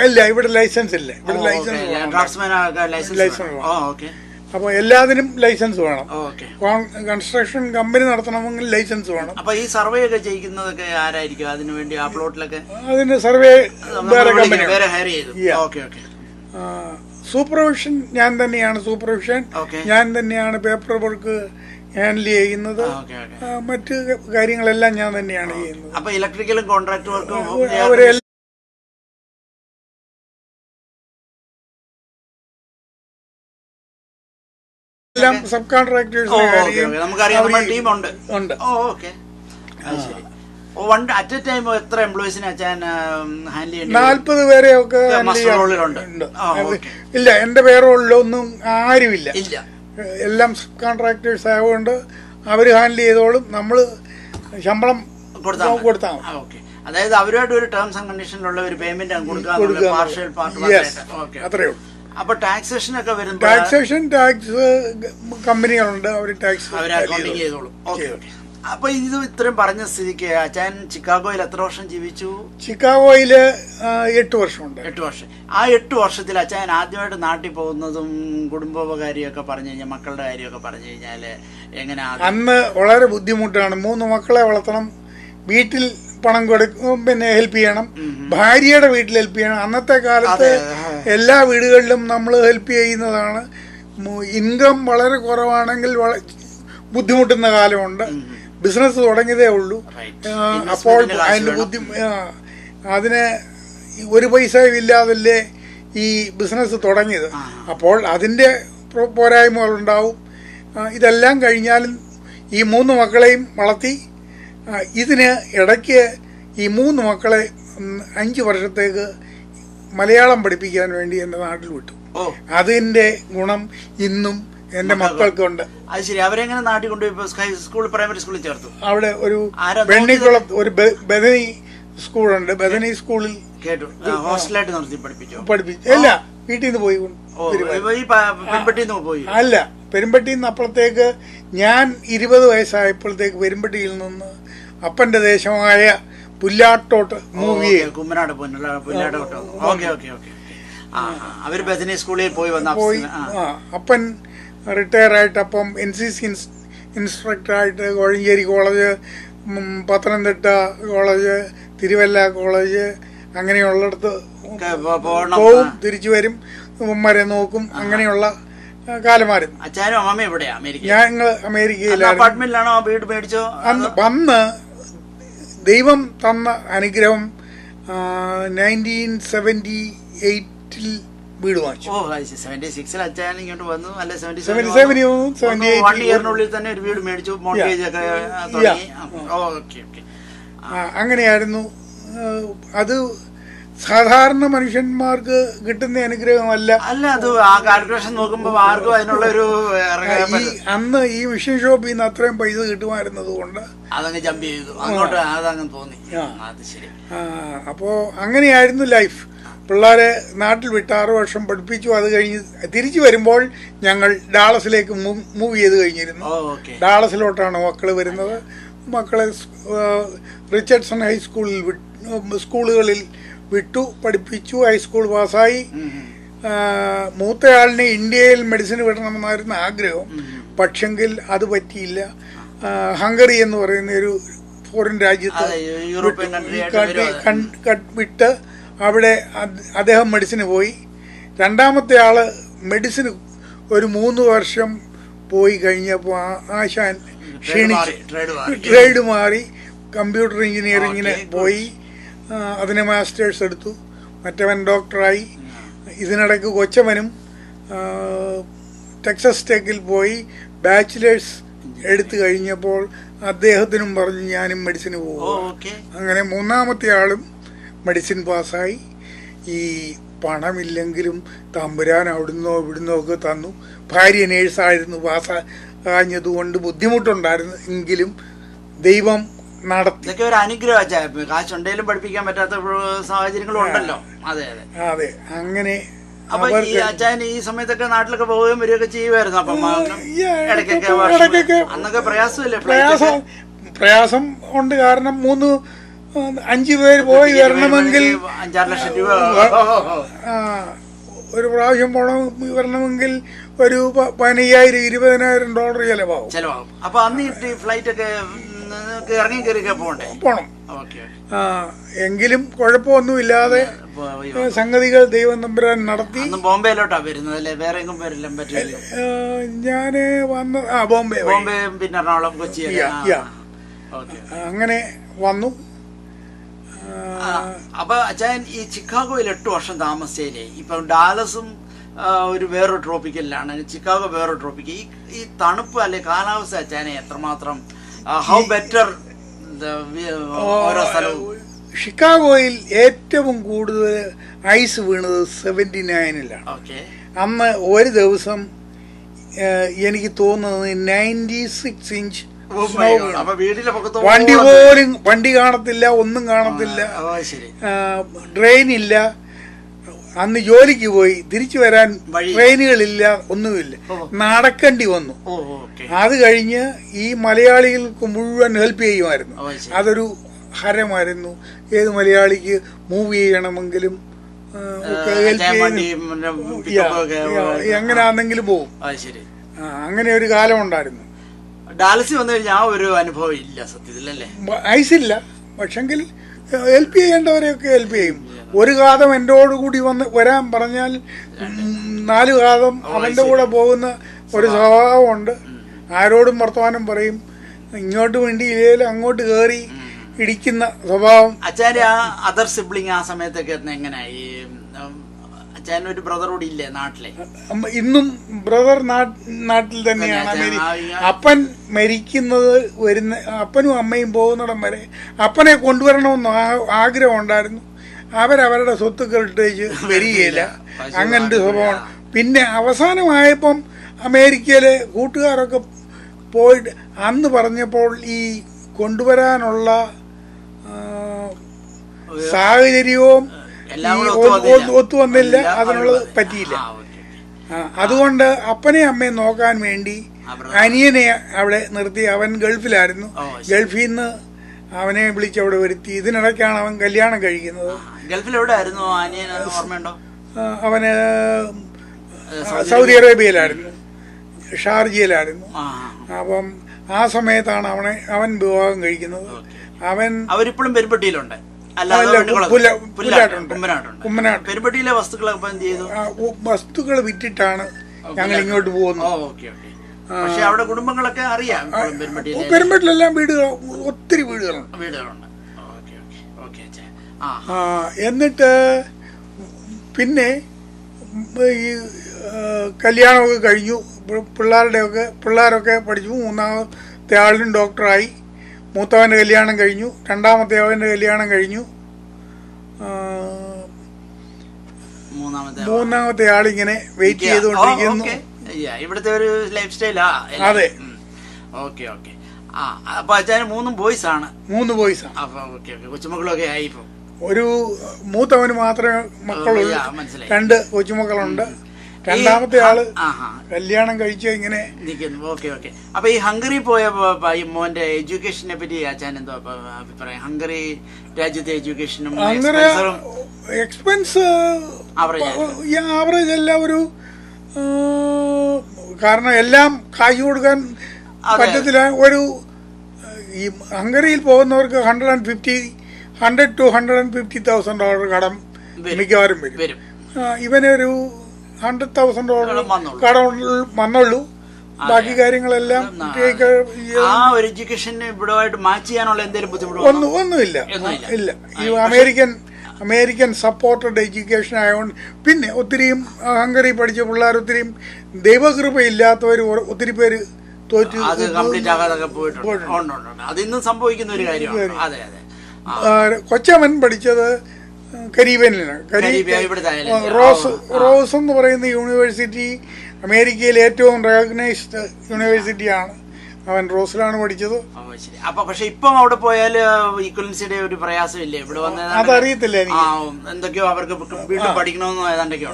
ഇല്ല, ഇവിടെ ലൈസൻസ് ഇല്ല. ഇവിടെ ലൈസൻസ് അപ്പൊ എല്ലാത്തിനും ലൈസൻസ് വേണം. കൺസ്ട്രക്ഷൻ കമ്പനി നടത്തണമെങ്കിൽ ലൈസൻസ് വേണം. അപ്പൊ ഈ സർവേ ഒക്കെ ചെയ്യുന്നതൊക്കെ ആരായിരിക്കും? അതിനു വേണ്ടി ആ പ്ലോട്ടിലൊക്കെ അതിന് സർവേ വേറെ ഹയർ ചെയ്തു. സൂപ്പർവിഷൻ ഞാൻ തന്നെയാണ്. ഞാൻ തന്നെയാണ് പേപ്പർ വർക്ക് ഹാൻഡിൽ ചെയ്യുന്നത്. മറ്റ് കാര്യങ്ങളെല്ലാം ഞാൻ തന്നെയാണ് ചെയ്യുന്നത്. അപ്പൊ ഇലക്ട്രിക്കലും കോൺട്രാക്ട് വർക്കും എല്ലാം സബ് കോൺട്രാക്ടേഴ്സ് നമുക്കറിയാം, നമ്മുടെ ടീമുണ്ട്. ഉണ്ട്. ഓക്കെ, അത് ശരി. അറ്റ് എ ടൈം എത്ര എംപ്ലോയീസിനെ അച്ഛൻ ഹാൻഡിൽ ചെയ്യേണ്ടി? 40 പേരെയൊക്കെ ഉണ്ട്. ഇല്ല, എന്റെ പേരോളിലൊന്നും ആരുമില്ല. ഇല്ല, എല്ലാം സബ് കോൺട്രാക്ടേഴ്സ് ആയതുകൊണ്ട് അവര് ഹാൻഡിൽ ചെയ്തോളും. നമ്മള് ശമ്പളം കൊടുത്താൽ ഓക്കെ. അതായത് അവരുമായിട്ട് ഒരു ടേംസ് ആൻഡ് കണ്ടീഷനിലുള്ള ഒരു പേയ്മെന്റ് കൊടുക്കുക, പാർഷ്യൽ പാർട്ട്. അത്രേ ഉള്ളൂ. അപ്പൊ ടാക്സേഷൻ ഒക്കെ വരുമ്പോൾ ടാക്സ് കമ്പനികളുണ്ട്, അവർ ടാക്സ് അക്കൗണ്ടിങ് ചെയ്തോളും. Okay okay. അപ്പൊ ഇത് ഇത്രയും പറഞ്ഞ സ്ഥിതിക്ക് അച്ഛൻ ചിക്കാഗോയിൽ എത്ര വർഷം ജീവിച്ചു? ചിക്കാഗോയില് 8 വർഷമുണ്ട്. 8 വർഷം. ആ 8 വർഷത്തിൽ അച്ഛൻ ആദ്യമായിട്ട് നാട്ടിൽ പോകുന്നതും കുടുംബകാര്യമൊക്കെ പറഞ്ഞു കഴിഞ്ഞാൽ, മക്കളുടെ കാര്യമൊക്കെ പറഞ്ഞു കഴിഞ്ഞാല് എങ്ങനെയാ? അന്ന് വളരെ ബുദ്ധിമുട്ടാണ്. 3 മക്കളെ വളർത്തണം, വീട്ടിൽ പണം കൊടുക്കും, പിന്നെ ഹെൽപ്പ് ചെയ്യണം, ഭാര്യയുടെ വീട്ടിൽ ഹെൽപ്പ് ചെയ്യണം. അന്നത്തെ കാലത്ത് എല്ലാ വീടുകളിലും നമ്മൾ ഹെൽപ്പ് ചെയ്യുന്നതാണ്. ഇൻകം വളരെ കുറവാണെങ്കിൽ ബുദ്ധിമുട്ടുന്ന കാലമുണ്ട്. ബിസിനസ് തുടങ്ങിയതേ ഉള്ളൂ. അപ്പോൾ അതിന് 1 പൈസയും ഇല്ലാതല്ലേ ഈ ബിസിനസ് തുടങ്ങിയത്. അപ്പോൾ അതിൻ്റെ പോരായ്മകളുണ്ടാവും. ഇതെല്ലാം കഴിഞ്ഞാലും ഈ 3 മക്കളെയും വളർത്തി, ഇതിന് ഇടയ്ക്ക് ഈ 3 മക്കളെ 5 വർഷത്തേക്ക് മലയാളം പഠിപ്പിക്കാൻ വേണ്ടി എൻ്റെ നാട്ടിൽ വിട്ടു. അതിൻ്റെ ഗുണം ഇന്നും എന്റെ മക്കൾക്കുണ്ട്. അത് ശരി. അവരെങ്ങനെ നാട്ടിൽ കൊണ്ടുപോയി സ്കൂൾ, പ്രൈമറി സ്കൂളിൽ ചേർത്തു? അവിടെ ഒരു വെണ്ണിക്കുളത്ത് ഒരു ബദനി സ്കൂളുണ്ട്. ബദനി സ്കൂളിൽ ഹോസ്റ്റലായിട്ട് നിർത്തി പഠിപ്പിച്ചു? ഇല്ല, വീട്ടിൽ നിന്ന് പോയി. അല്ല, പെരുമ്പട്ടിയിൽ നിന്ന് അപ്പുറത്തേക്ക് ഞാൻ 20 വയസ്സായപ്പോഴത്തേക്ക് പെരുമ്പട്ടിയിൽ നിന്ന് അപ്പന്റെ ദേശമായ പുല്ലാട്ടോട്ട് മൂവ് ചെയ്യും. കുമ്മനാട് പുല്ലാട്ടോട്ട്. Okay okay okay. അവര് ബദനി സ്കൂളിൽ പോയി. അപ്പൻ റിട്ടയർ ആയിട്ട് അപ്പം NCC ഇൻസ്ട്രക്ടറായിട്ട് Kozhencherry college, Pathanamthitta college, Thiruvalla college, അങ്ങനെയുള്ളിടത്ത് പോവും, തിരിച്ചു വരും, ഉമ്മരെ നോക്കും. അങ്ങനെയുള്ള കാലമായിരുന്നു. അച്ഛനും അമ്മയും എവിടെയാ? ഞങ്ങൾ അമേരിക്കയിലാണോ? വീട് മേടിച്ചോ? വന്ന് ദൈവം തന്ന അനുഗ്രഹം 1978 വീട് വാങ്ങിച്ചു. 76 അച്ഛൻ ഇങ്ങോട്ട് വന്നു. അല്ലെ 77 1 ഇയറിനുള്ളിൽ തന്നെ ഒരു വീട് മേടിച്ചു, മോർഗേജ് ഒക്കെ തുടങ്ങി. അങ്ങനെയായിരുന്നു. അത് സാധാരണ മനുഷ്യന്മാർക്ക് കിട്ടുന്ന അനുഗ്രഹമല്ല. അല്ല, അത് ആ കാൽക്കുലേഷൻ നോക്കുമ്പോൾ ആർക്കും അതിനുള്ള ഒരു അന്ന് ഈ മിഷൻ ഷോപ്പിൽ നിന്ന് അത്രയും പൈസ കിട്ടുമായിരുന്നത് കൊണ്ട് അതങ്ങ് ജമ്പ് ചെയ്തു അങ്ങോട്ട്, അതങ്ങ് തോന്നി. അത് ശരി. അപ്പോ അങ്ങനെയായിരുന്നു ലൈഫ്. പിള്ളേരെ നാട്ടിൽ വിട്ട് 6 വർഷം പഠിപ്പിച്ചു. അത് കഴിഞ്ഞ് തിരിച്ചു വരുമ്പോൾ ഞങ്ങൾ ഡാളസിലേക്ക് മൂവ് ചെയ്ത് കഴിഞ്ഞിരുന്നു. ഡാളസിലോട്ടാണ് മക്കള് വരുന്നത്. മക്കളെ റിച്ചർഡ്സൺ സ്കൂളുകളിൽ വിട്ടു, പഠിപ്പിച്ചു, ഹൈസ്കൂൾ പാസ്സായി. മൂത്തയാളിന് ഇന്ത്യയിൽ മെഡിസിന് വിടണമെന്നായിരുന്നു ആഗ്രഹം. പക്ഷെങ്കിൽ അത് പറ്റിയില്ല. ഹംഗറി എന്ന് പറയുന്ന ഒരു ഫോറിൻ രാജ്യത്ത് വിട്ട് അവിടെ അദ്ദേഹം മെഡിസിന് പോയി. രണ്ടാമത്തെ ആള് മെഡിസിന് ഒരു 3 വർഷം പോയി കഴിഞ്ഞപ്പോൾ ആശാൻ ക്ഷീണിച്ച് ട്രേഡ് മാറി കമ്പ്യൂട്ടർ എഞ്ചിനീയറിങ്ങിന് പോയി. അതിന് മാസ്റ്റേഴ്സ് എടുത്തു. മറ്റവൻ ഡോക്ടറായി. ഇതിനിടയ്ക്ക് കൊച്ചവനും ടെക്സസ് ടെക്കിൽ പോയി ബാച്ചിലേഴ്സ് എടുത്തു കഴിഞ്ഞപ്പോൾ അദ്ദേഹത്തിനും പറഞ്ഞു ഞാനും മെഡിസിന് പോകും. അങ്ങനെ 3ാമത്തെ ആളും മെഡിസിൻ പാസ്സായി. ഈ പണമില്ലെങ്കിലും തമ്പുരാൻ അവിടുന്നോ ഇവിടുന്നോ ഒക്കെ തന്നു. ഭാര്യ നേഴ്സായിരുന്നു. പാസ്സാഞ്ഞതുകൊണ്ട് ബുദ്ധിമുട്ടുണ്ടായിരുന്നു, എങ്കിലും ദൈവം നടത്തി. ഇതൊക്കെ ഒരു അനുഗ്രഹം. കാശുണ്ടെങ്കിലും പഠിപ്പിക്കാൻ പറ്റാത്ത സാഹചര്യങ്ങളും ഉണ്ടല്ലോ. അതെ അതെ അതെ. അങ്ങനെ അപ്പൊ ഈ അച്ഛൻ ഈ സമയത്തൊക്കെ നാട്ടിലൊക്കെ പോവുകയും വരികയൊക്കെ ചെയ്യുമായിരുന്നു. അപ്പം ഇടയ്ക്കൊക്കെ അന്നൊക്കെ പ്രയാസമില്ലേ? പ്രയാസം ഉണ്ട്. കാരണം 5 പേര് പോയി വരണമെങ്കിൽ 5-6 ലക്ഷം രൂപ ഒരു പ്രാവശ്യം വരണമെങ്കിൽ ഒരു $15,000-20,000 ചെലവാകും. അപ്പൊ അന്ന് ഫ്ലൈറ്റ് ഒക്കെ ഇറങ്ങി കയറിയൊക്കെ പോണം. എങ്കിലും കുഴപ്പമൊന്നുമില്ലാതെ സംഗതികൾ ദൈവം തമ്പുരാൻ നടത്തി. ബോംബെയിലോട്ടാ വരുന്നത് അല്ലേ? വേറെ എങ്ങും വരില്ല പറ്റില്ല. ഞാന് വന്ന ബോംബെ, പിന്നെ എറണാകുളം, കൊച്ചി. അങ്ങനെ വന്നു. അപ്പൊ അച്ഛൻ ഈ ചിക്കാഗോയിൽ 8 വർഷം താമസിച്ചതിലേ ഇപ്പൊ ഡാലസും ഒരു വേറൊരു ട്രോപ്പിക്കലിലാണ്, ചിക്കാഗോ വേറൊരു ട്രോപ്പിക്കൽ. ഈ തണുപ്പ് അല്ലെ കാലാവസ്ഥ അച്ഛനെ എത്രമാത്രം ഹൗ ബെറ്റർ ഓരോ സ്ഥലവും? ഷിക്കാഗോയിൽ ഏറ്റവും കൂടുതൽ ഐസ് വീണത് 79-ലാണ്. അന്ന് ഒരു ദിവസം എനിക്ക് തോന്നുന്നത് 96 ഇഞ്ച് വണ്ടി കാണത്തില്ല, ഒന്നും കാണത്തില്ല, ട്രെയിൻ ഇല്ല. അന്ന് ജോലിക്ക് പോയി തിരിച്ചു വരാൻ ട്രെയിനുകളില്ല, ഒന്നുമില്ല, നടക്കേണ്ടി വന്നു. അത് കഴിഞ്ഞ് ഈ മലയാളികൾക്ക് മുഴുവൻ ഹെൽപ്പ് ചെയ്യുമായിരുന്നു. അതൊരു ഹരമായിരുന്നു. ഏത് മലയാളിക്ക് മൂവ് ചെയ്യണമെങ്കിലും എങ്ങനെയാണെങ്കിലും പോകും. അങ്ങനെ ഒരു കാലം ഉണ്ടായിരുന്നു. ഡാലസിൽ വന്നു കഴിഞ്ഞാൽ ആ ഒരു അനുഭവം ഇല്ല സത്യത്തിലല്ലേ. ഐസില്ല, പക്ഷെങ്കിൽ ഹെൽപ്പ് ചെയ്യേണ്ടവരെയൊക്കെ ഹെൽപ്പ് ചെയ്യും. ഒരു കാതം എന്നോടുകൂടി വരാൻ പറഞ്ഞാൽ 4 കാതം അവന്റെ കൂടെ പോകുന്ന ഒരു സ്വഭാവമുണ്ട്. ആരോടും വർത്തമാനം പറയും, ഇങ്ങോട്ട് വേണ്ടിയില്ലേലും അങ്ങോട്ട് കയറി ഇടിക്കുന്ന സ്വഭാവം. അച്ഛൻ്റെ ആ അതർ സിബ്ലിങ് ആ സമയത്തൊക്കെ എങ്ങനെയായി? അച്ഛൻ ഒരു ബ്രദറോട് ഇല്ലേ നാട്ടിലെ? ഇന്നും ബ്രദർ നാട്ടിൽ തന്നെയാണ്. അപ്പൻ മരിക്കുന്നത് അപ്പനും അമ്മയും പോകുന്നിടം വരെ അപ്പനെ കൊണ്ടുവരണമെന്ന് ആഗ്രഹം ഉണ്ടായിരുന്നു. അവരവരുടെ സ്വത്തുക്കൾ ഇട്ടേച്ച് വരികയില്ല, അങ്ങനത്തെ സ്വഭാവമാണ്. പിന്നെ അവസാനമായപ്പം അമേരിക്കയിലെ കൂട്ടുകാരൊക്കെ പോയിട്ട് അന്ന് പറഞ്ഞപ്പോൾ ഈ കൊണ്ടുവരാനുള്ള സാഹചര്യവും ഒത്തുവന്നില്ല, അതിനുള്ളത് പറ്റിയില്ല. അതുകൊണ്ട് അപ്പനെയും അമ്മയും നോക്കാൻ വേണ്ടി അനിയനെ അവിടെ നിർത്തി. അവൻ ഗൾഫിലായിരുന്നു. ഗൾഫിൽ നിന്ന് അവനെ വിളിച്ച് അവിടെ വരുത്തി. ഇതിനിടയ്ക്കാണ് അവൻ കല്യാണം കഴിക്കുന്നത്. അവന് സൗദി അറേബ്യയിലായിരുന്നു, ഷാർജയിലായിരുന്നു. അപ്പം ആ സമയത്താണ് അവൻ വിവാഹം കഴിക്കുന്നത്. അവരിപ്പോഴും പെരുമ്പട്ടിയിലുണ്ട്, പെരുമ്പട്ടിയിലെ വസ്തുക്കൾ വിറ്റിട്ടാണ് ഞങ്ങൾ ഇങ്ങോട്ട് പോകുന്നത്. പക്ഷെ അവിടെ കുടുംബങ്ങളൊക്കെ അറിയാം. പെരുമ്പട്ടിലെല്ലാം വീടുകൾ, ഒത്തിരി വീടുകളുണ്ട്. എന്നിട്ട് പിന്നെ ഈ കല്യാണമൊക്കെ കഴിഞ്ഞു. പിള്ളേരൊക്കെ പഠിച്ചു. 3ാമത്തെ ആളിനും ഡോക്ടറായി. മൂത്തവൻ്റെ കല്യാണം കഴിഞ്ഞു. 2ാമത്തെ അവൻ്റെ കല്യാണം കഴിഞ്ഞു. 3ാമത്തെ ആളിങ്ങനെ വെയിറ്റ് ചെയ്തുകൊണ്ടിരിക്കുന്നു. ഇവിടുത്തെ ഒരു ലൈഫ് സ്റ്റൈലാ. അതെ. Okay okay. അപ്പൊ അച്ഛന് 3 ബോയ്സ് ആണ്. 3 ബോയ്സ് ആണ്. കൊച്ചുമക്കളൊക്കെ ആയി. ഇപ്പൊ ഒരു മൂത്തവന് മാത്രമേ മക്കളുള്ളൂ. 2 കൊച്ചുമക്കളുണ്ട്. 2ാമത്തെ ആള് കല്യാണം കഴിച്ച് ഇങ്ങനെ നിൽക്കുന്നു. Okay okay. അപ്പൊ ഈ ഹംഗറി പോയപ്പോ ഈ മോന്റെ എഡ്യൂക്കേഷനെ പറ്റി അച്ഛൻ എന്തോ അഭിപ്രായം? ഹംഗറി രാജ്യത്തെ എഡ്യൂക്കേഷനും എക്സ്പെൻസ് ആവറേജ് അല്ല. ഒരു കാരണം എല്ലാം കാശ് കൊടുക്കാൻ പറ്റത്തില്ല. ഒരു ഈ ഹംഗറിയിൽ പോകുന്നവർക്ക് $100,000 to $150,000 കടം മിക്കവാറും വരും. ഇവനൊരു $100,000 കടം വന്നുള്ളൂ. ബാക്കി കാര്യങ്ങളെല്ലാം ആ ഒരു എഡ്യൂക്കേഷൻ ഇവിടെയായിട്ട് മാച്ച് ചെയ്യാനുള്ള എന്തെങ്കിലും ബുദ്ധിമുട്ട് ഒന്നുമില്ല. ഇല്ല. ഈ അമേരിക്കൻ സപ്പോർട്ടഡ് എഡ്യൂക്കേഷൻ ആയതുകൊണ്ട്. പിന്നെ ഒത്തിരിയും ഹംഗറി പഠിച്ച പിള്ളേർ ഒത്തിരിയും ദൈവകൃപ ഇല്ലാത്തവർ ഒത്തിരി പേര് തോറ്റു സംഭവിക്കുന്ന ഒരു കാര്യമാണ്. കൊച്ചവൻ പഠിച്ചത് കരീബിയനിലാണ്. റോസ് എന്ന് പറയുന്ന യൂണിവേഴ്സിറ്റി അമേരിക്കയിലെ ഏറ്റവും റെക്കഗ്നൈസ്ഡ് യൂണിവേഴ്സിറ്റിയാണ്. അവൻ റോസിലാണ് പഠിച്ചത്. പക്ഷെ ഇപ്പം അവിടെ പോയാൽ ഈക്വലൻസിയുടെ ഒരു പ്രയാസമില്ലേ? ഇവിടെ വന്ന് അതറിയത്തില്ല എനിക്ക്. എന്തൊക്കെയോ അവർക്ക് വീണ്ടും പഠിക്കണമെന്നോ ഏതാണ്ടൊക്കെയോ.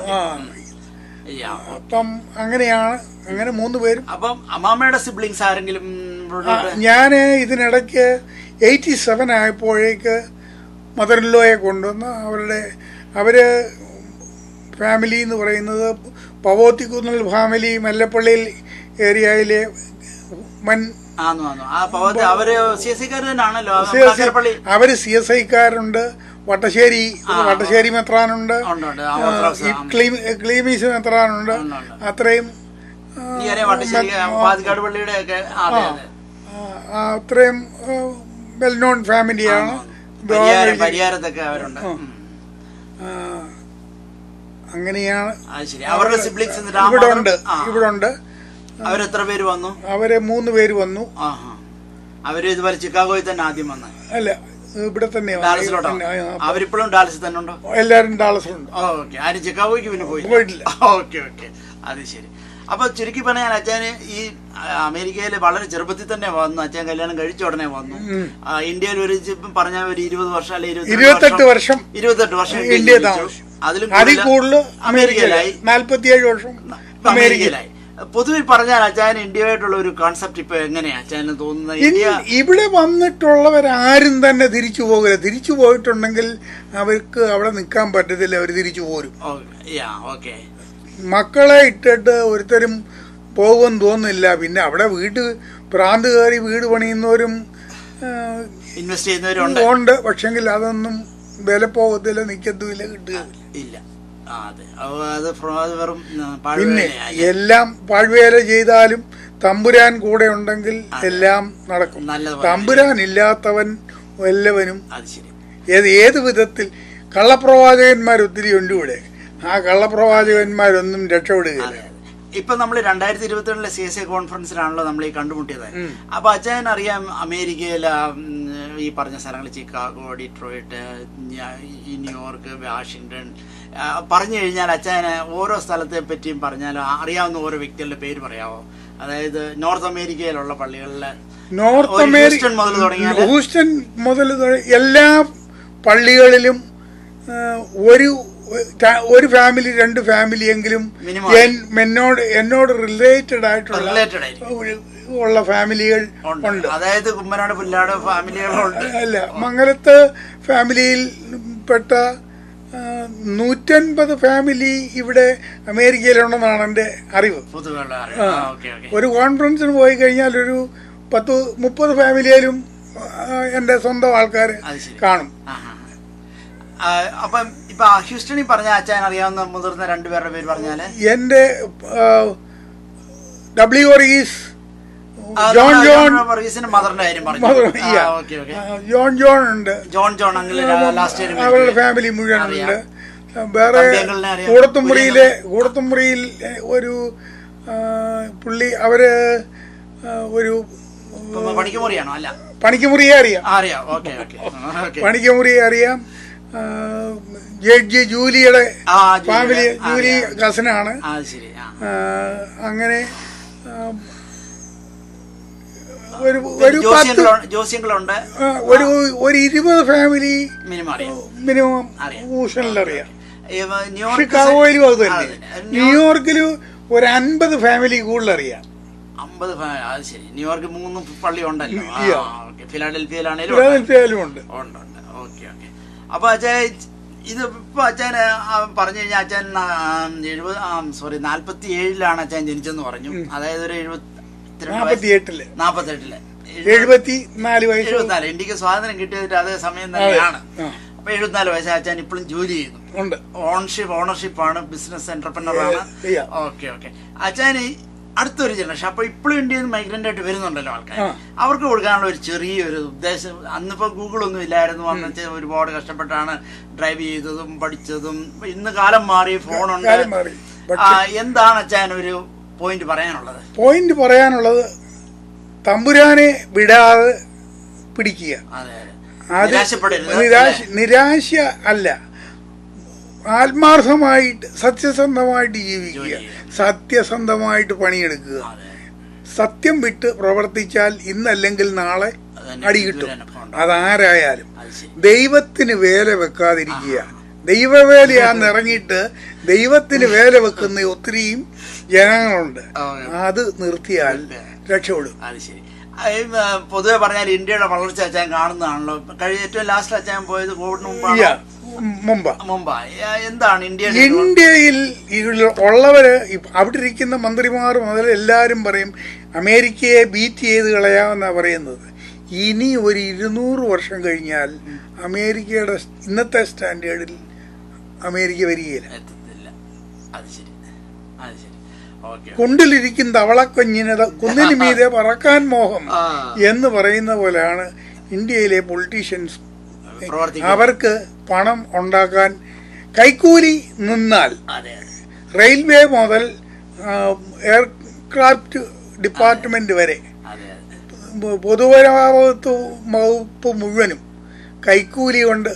അപ്പം അങ്ങനെയാണ്. അങ്ങനെ 3 പേരും. അപ്പം അമ്മാമ്മയുടെ സിബ്ലിങ്സ് ആരെങ്കിലും? ഞാൻ ഇതിനിടയ്ക്ക് 87 ആയപ്പോഴേക്ക് മദർ-ഇൻ-ലോയെ കൊണ്ടുവന്ന് അവര് ഫാമിലി എന്ന് പറയുന്നത് പവോത്തിക്കുന്നൽ ഫാമിലി മല്ലപ്പള്ളിയിൽ ഏരിയയിലെ അവര് CSIക്കാരുണ്ട്. വട്ടശ്ശേരി മെത്രാനുണ്ട്, ക്ലീമീസ് മെത്രാനുണ്ട്. അത്രയും അത്രയും വെൽ നോൺ ഫാമിലിയാണ്. അങ്ങനെയാണ്. ശരി. അവരുടെ സിബ്ലിങ്സ് ഇവിടെ ഉണ്ട്. അവരെത്ര പേര് വന്നു? അവരെ 3 പേര് വന്നു. അവര് ഇതുപോലെ ചിക്കാഗോയിൽ തന്നെ ആദ്യം വന്നു? അല്ല, ഇവിടെ തന്നെ. അവരിപ്പോഴും ഡാലസിൽ തന്നെ ഉണ്ടോ? എല്ലാരും ഡാലസിലുണ്ട്. ഓക്കെ. ആരും ചിക്കാഗോയ്ക്ക് പിന്നെ പോയിട്ടില്ല. ഓക്കെ ഓക്കെ, അത് ശരി. അപ്പൊ ചുരുക്കി പറഞ്ഞാൽ അച്ഛന് ഈ അമേരിക്കയിൽ വളരെ ചെറുപ്പത്തിൽ തന്നെ വന്നു. അച്ഛൻ കല്യാണം കഴിച്ച ഉടനെ വന്നു. ഇന്ത്യയിൽ ഒരു പറഞ്ഞ ഒരു 20 വർഷം അല്ലെ 28 വർഷം ഇന്ത്യ താമസിച്ചു. അതിൽ കൂടുതൽ അമേരിക്കയിലായി. 47 വർഷം അമേരിക്കയിലായി. പൊതുവിൽ പറഞ്ഞാൽ അച്ഛന് ഇന്ത്യയായിട്ടുള്ള ഒരു കോൺസെപ്റ്റ് ഇപ്പൊ എങ്ങനെയാ അച്ഛന് തോന്നുന്നത്? ഇവിടെ വന്നിട്ടുള്ളവരാരും തന്നെ തിരിച്ചു പോകില്ല. തിരിച്ചു പോയിട്ടുണ്ടെങ്കിൽ അവർക്ക് അവിടെ നിൽക്കാൻ പറ്റത്തില്ല, അവർ തിരിച്ചു പോരും. ഓക്കെ. മക്കളെ ഇട്ടിട്ട് ഒരുത്തരും പോകുമെന്ന് തോന്നുന്നില്ല. പിന്നെ അവിടെ ഭ്രാന്ത് കയറി വീട് പണിയുന്നവരും ഇൻവെസ്റ്റ് ചെയ്യുന്നവരും ഉണ്ട്. പക്ഷെങ്കിൽ അതൊന്നും വില പോകത്തില്ല, നിൽക്കത്തുമില്ല, കിട്ടുകയില്ല. പിന്നെ എല്ലാം പാഴ്വേല ചെയ്താലും തമ്പുരാൻ കൂടെ ഉണ്ടെങ്കിൽ എല്ലാം നടക്കും. തമ്പുരാൻ ഇല്ലാത്തവൻ വല്ലവനും ഏത് വിധത്തിൽ കള്ളപ്രവാചകന്മാർ ഒത്തിരി ഉണ്ട് ഇവിടെ. ആ കള്ളപ്രവാചകന്മാരൊന്നും രക്ഷപ്പെടുകയില്ല. ഇപ്പൊ നമ്മൾ 2022 CSA കോൺഫറൻസിലാണല്ലോ നമ്മൾ ഈ കണ്ടുമുട്ടിയത്. അപ്പൊ അച്ഛൻ അറിയാം അമേരിക്കയിലെ ഈ പറഞ്ഞ സ്ഥലങ്ങൾ ചിക്കാഗോ, ഡിട്രോയിറ്റ്, ന്യൂയോർക്ക്, വാഷിങ്ടൺ പറഞ്ഞു കഴിഞ്ഞാൽ അച്ഛന് ഓരോ സ്ഥലത്തെ പറ്റിയും പറഞ്ഞാൽ അറിയാവുന്ന ഓരോ വ്യക്തികളുടെ പേര് പറയാമോ? അതായത് നോർത്ത് അമേരിക്കയിലുള്ള പള്ളികളിലെ ഹൂസ്റ്റൺ മുതൽ എല്ലാ പള്ളികളിലും ഒരു ഫാമിലി 2 ഫാമിലിയെങ്കിലും എന്നോട് റിലേറ്റഡ് ആയിട്ടുള്ള ഫാമിലികൾ ഉണ്ട്. അതായത് കുമ്മനാട് പുല്ലാട് ഫാമിലികളുണ്ട്. അല്ല, മംഗലത്ത് ഫാമിലിയിൽ പെട്ട 150 ഫാമിലി ഇവിടെ അമേരിക്കയിലുണ്ടെന്നാണ് എൻ്റെ അറിവ്. ഒരു കോൺഫറൻസിന് പോയി കഴിഞ്ഞാൽ ഒരു 10-30 ഫാമിലിയിലും എൻ്റെ സ്വന്തം ആൾക്കാർ കാണും. അപ്പം ഇപ്പൊ ഹ്യൂസ്റ്റണിൽ പറഞ്ഞ അച്ഛൻ അറിയാവുന്ന മുതിർന്ന 2 പേരുടെ പേര് പറഞ്ഞാല് എന്റെ മദറിന്റെ കാര്യം പറഞ്ഞു. ജോൺ ഉണ്ട്. അവരുടെ ഫാമിലി മുഴുവൻ ഉണ്ട്. വേറെ കൂടത്തുമുറിയിൽ ഒരു പുള്ളി, അവര് ഒരു പണിക്കുമുറിയെ അറിയാം. പണിക്കുമുറിയെ അറിയാം. ജഡ്ജി ജൂലിയുടെ ഫാമിലി, ജൂലി കസിനാണ്. അങ്ങനെ ഒരു 20 ഫാമിലി മിനിമം ഭൂഷണിലറിയാം. ഷിക്കാഗോയിലും അത് തന്നെ. ന്യൂയോർക്കിൽ ഒരു 50 ഫാമിലി കൂടുതലറിയാം. 50. ശരി. ന്യൂയോർക്ക് 3 പള്ളി ഉണ്ടല്ലോ. ഫിലാഡൽഫിയയിലും ഉണ്ട്. Okay okay. അപ്പൊ അച്ഛൻ ഇത് ഇപ്പൊ അച്ഛന് പറഞ്ഞു കഴിഞ്ഞാൽ അച്ഛൻ 47 അച്ഛൻ ജനിച്ചെന്ന് പറഞ്ഞു. അതായത് ഒരു 48 ഇന്ത്യക്ക് സ്വാതന്ത്ര്യം കിട്ടിയതിന്റെ അതേ സമയം തന്നെയാണ്. അപ്പൊ 74 വയസ്സ് അച്ഛൻ ഇപ്പോഴും ജോലി ചെയ്യുന്നു. ഓണർഷിപ്പാണ്, ബിസിനസ് എന്റർപ്രനർ ആണ്. Okay okay. അച്ഛന് അടുത്തൊരു ജനറേഷൻ, അപ്പൊ ഇപ്പോഴും ഇന്ത്യയിൽ നിന്ന് മൈഗ്രന്റ് ആയിട്ട് വരുന്നുണ്ടല്ലോ ആൾക്കാർ, അവർക്ക് കൊടുക്കാനുള്ള ഒരു ചെറിയൊരു ഉദ്ദേശം. അന്നിപ്പോ ഗൂഗിളൊന്നും ഇല്ലായിരുന്നു. വന്നിട്ട് ഒരുപാട് കഷ്ടപ്പെട്ടാണ് ഡ്രൈവ് ചെയ്തതും പഠിച്ചതും. ഇന്ന് കാലം മാറി, ഫോണുണ്ട്. എന്താണ് അച്ഛൻ ഒരു പോയിന്റ് പറയാനുള്ളത്? തമ്പുരാനെ വിടാതെ പിടിക്കുക. നിരാശ അല്ല, ആത്മാർത്ഥമായിട്ട് സത്യസന്ധമായിട്ട് ജീവിക്കുക, സത്യസന്ധമായിട്ട് പണിയെടുക്കുക. സത്യം വിട്ട് പ്രവർത്തിച്ചാൽ ഇന്നല്ലെങ്കിൽ നാളെ അടി കിട്ടും. അതാരായാലും ദൈവത്തിന് വേല വെക്കാതിരിക്കുക. ദൈവവേലയാന്ന് ഇറങ്ങിയിട്ട് ദൈവത്തിന് വേല വെക്കുന്ന ഒത്തിരിയും ജനങ്ങളുണ്ട്. അത് നിർത്തിയാൽ രക്ഷപ്പെടും. പൊതുവെ പറഞ്ഞാൽ ഇന്ത്യയുടെ വളർച്ച അച്ഛൻ കാണുന്നതാണല്ലോ. ഏറ്റവും ലാസ്റ്റ് അച്ഛൻ പോയത് കോവിഡിന് മുമ്പാണ്. എന്താണ് ഇന്ത്യയിൽ ഉള്ളവര്, അവിടെ ഇരിക്കുന്ന മന്ത്രിമാർ മുതൽ എല്ലാരും പറയും അമേരിക്കയെ ബീറ്റ് ചെയ്ത് കളയാമെന്നാ പറയുന്നത്. ഇനി ഒരു 200 വർഷം കഴിഞ്ഞാൽ അമേരിക്കയുടെ ഇന്നത്തെ സ്റ്റാൻഡേർഡിൽ അമേരിക്ക വരികയില്ല. കുണ്ടിലിരിക്കും കുന്നിന് മീതെ പറക്കാൻ മോഹം എന്ന് പറയുന്ന പോലെയാണ് ഇന്ത്യയിലെ പൊളിറ്റീഷ്യൻസ്. അവർക്ക് പണം ഉണ്ടാക്കാൻ കൈക്കൂലി നിന്നാൽ അതെ റെയിൽവേ മുതൽ എയർക്രാഫ്റ്റ് ഡിപ്പാർട്ട്മെന്റ് വരെ അതെ പൊതുമരാമത്ത് വകുപ്പ് മുഴുവനും കൈക്കൂലി കൊണ്ട്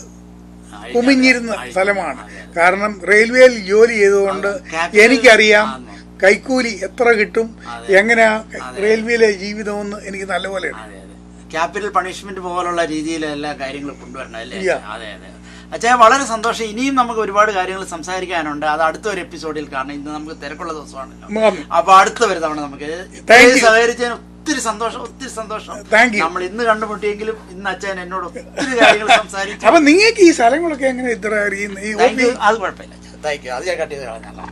കുമിഞ്ഞിരുന്ന സ്ഥലമാണ്. കാരണം റെയിൽവേയിൽ ജോലി ചെയ്തുകൊണ്ട് എനിക്കറിയാം കൈക്കൂലി എത്ര കിട്ടും, എങ്ങനെയാ റെയിൽവേയിലെ ജീവിതമെന്ന് എനിക്ക് നല്ലപോലെ ക്യാപിറ്റൽ പണിഷ്മെന്റ് പോലുള്ള രീതിയിൽ എല്ലാ കാര്യങ്ങളും കൊണ്ടുവരണം അല്ലേ? അതെ അതെ അച്ഛാ, വളരെ സന്തോഷം. ഇനിയും നമുക്ക് ഒരുപാട് കാര്യങ്ങൾ സംസാരിക്കാനുണ്ട്. അത് അടുത്തൊരു എപ്പിസോഡിൽ കാരണം ഇന്ന് നമുക്ക് തിരക്കുള്ള ദിവസമാണല്ലോ. അപ്പൊ അടുത്ത ഒരു തവണ നമുക്ക് സഹകരിച്ചതിന് ഒത്തിരി സന്തോഷം. നമ്മൾ ഇന്ന് കണ്ടുമുട്ടിയെങ്കിലും ഇന്ന് അച്ഛൻ എന്നോട് ഒത്തിരി കാര്യങ്ങൾ സംസാരിച്ചു. അപ്പൊ നിങ്ങൾക്ക് ഈ സ്ഥലങ്ങളൊക്കെ എങ്ങനെ ഇത്ര അറിയുന്നത്? അത് കുഴപ്പമില്ല, താങ്ക് യു. അത് ഞാൻ കട്ട് ചെയ്ത് കളഞ്ഞാലോ.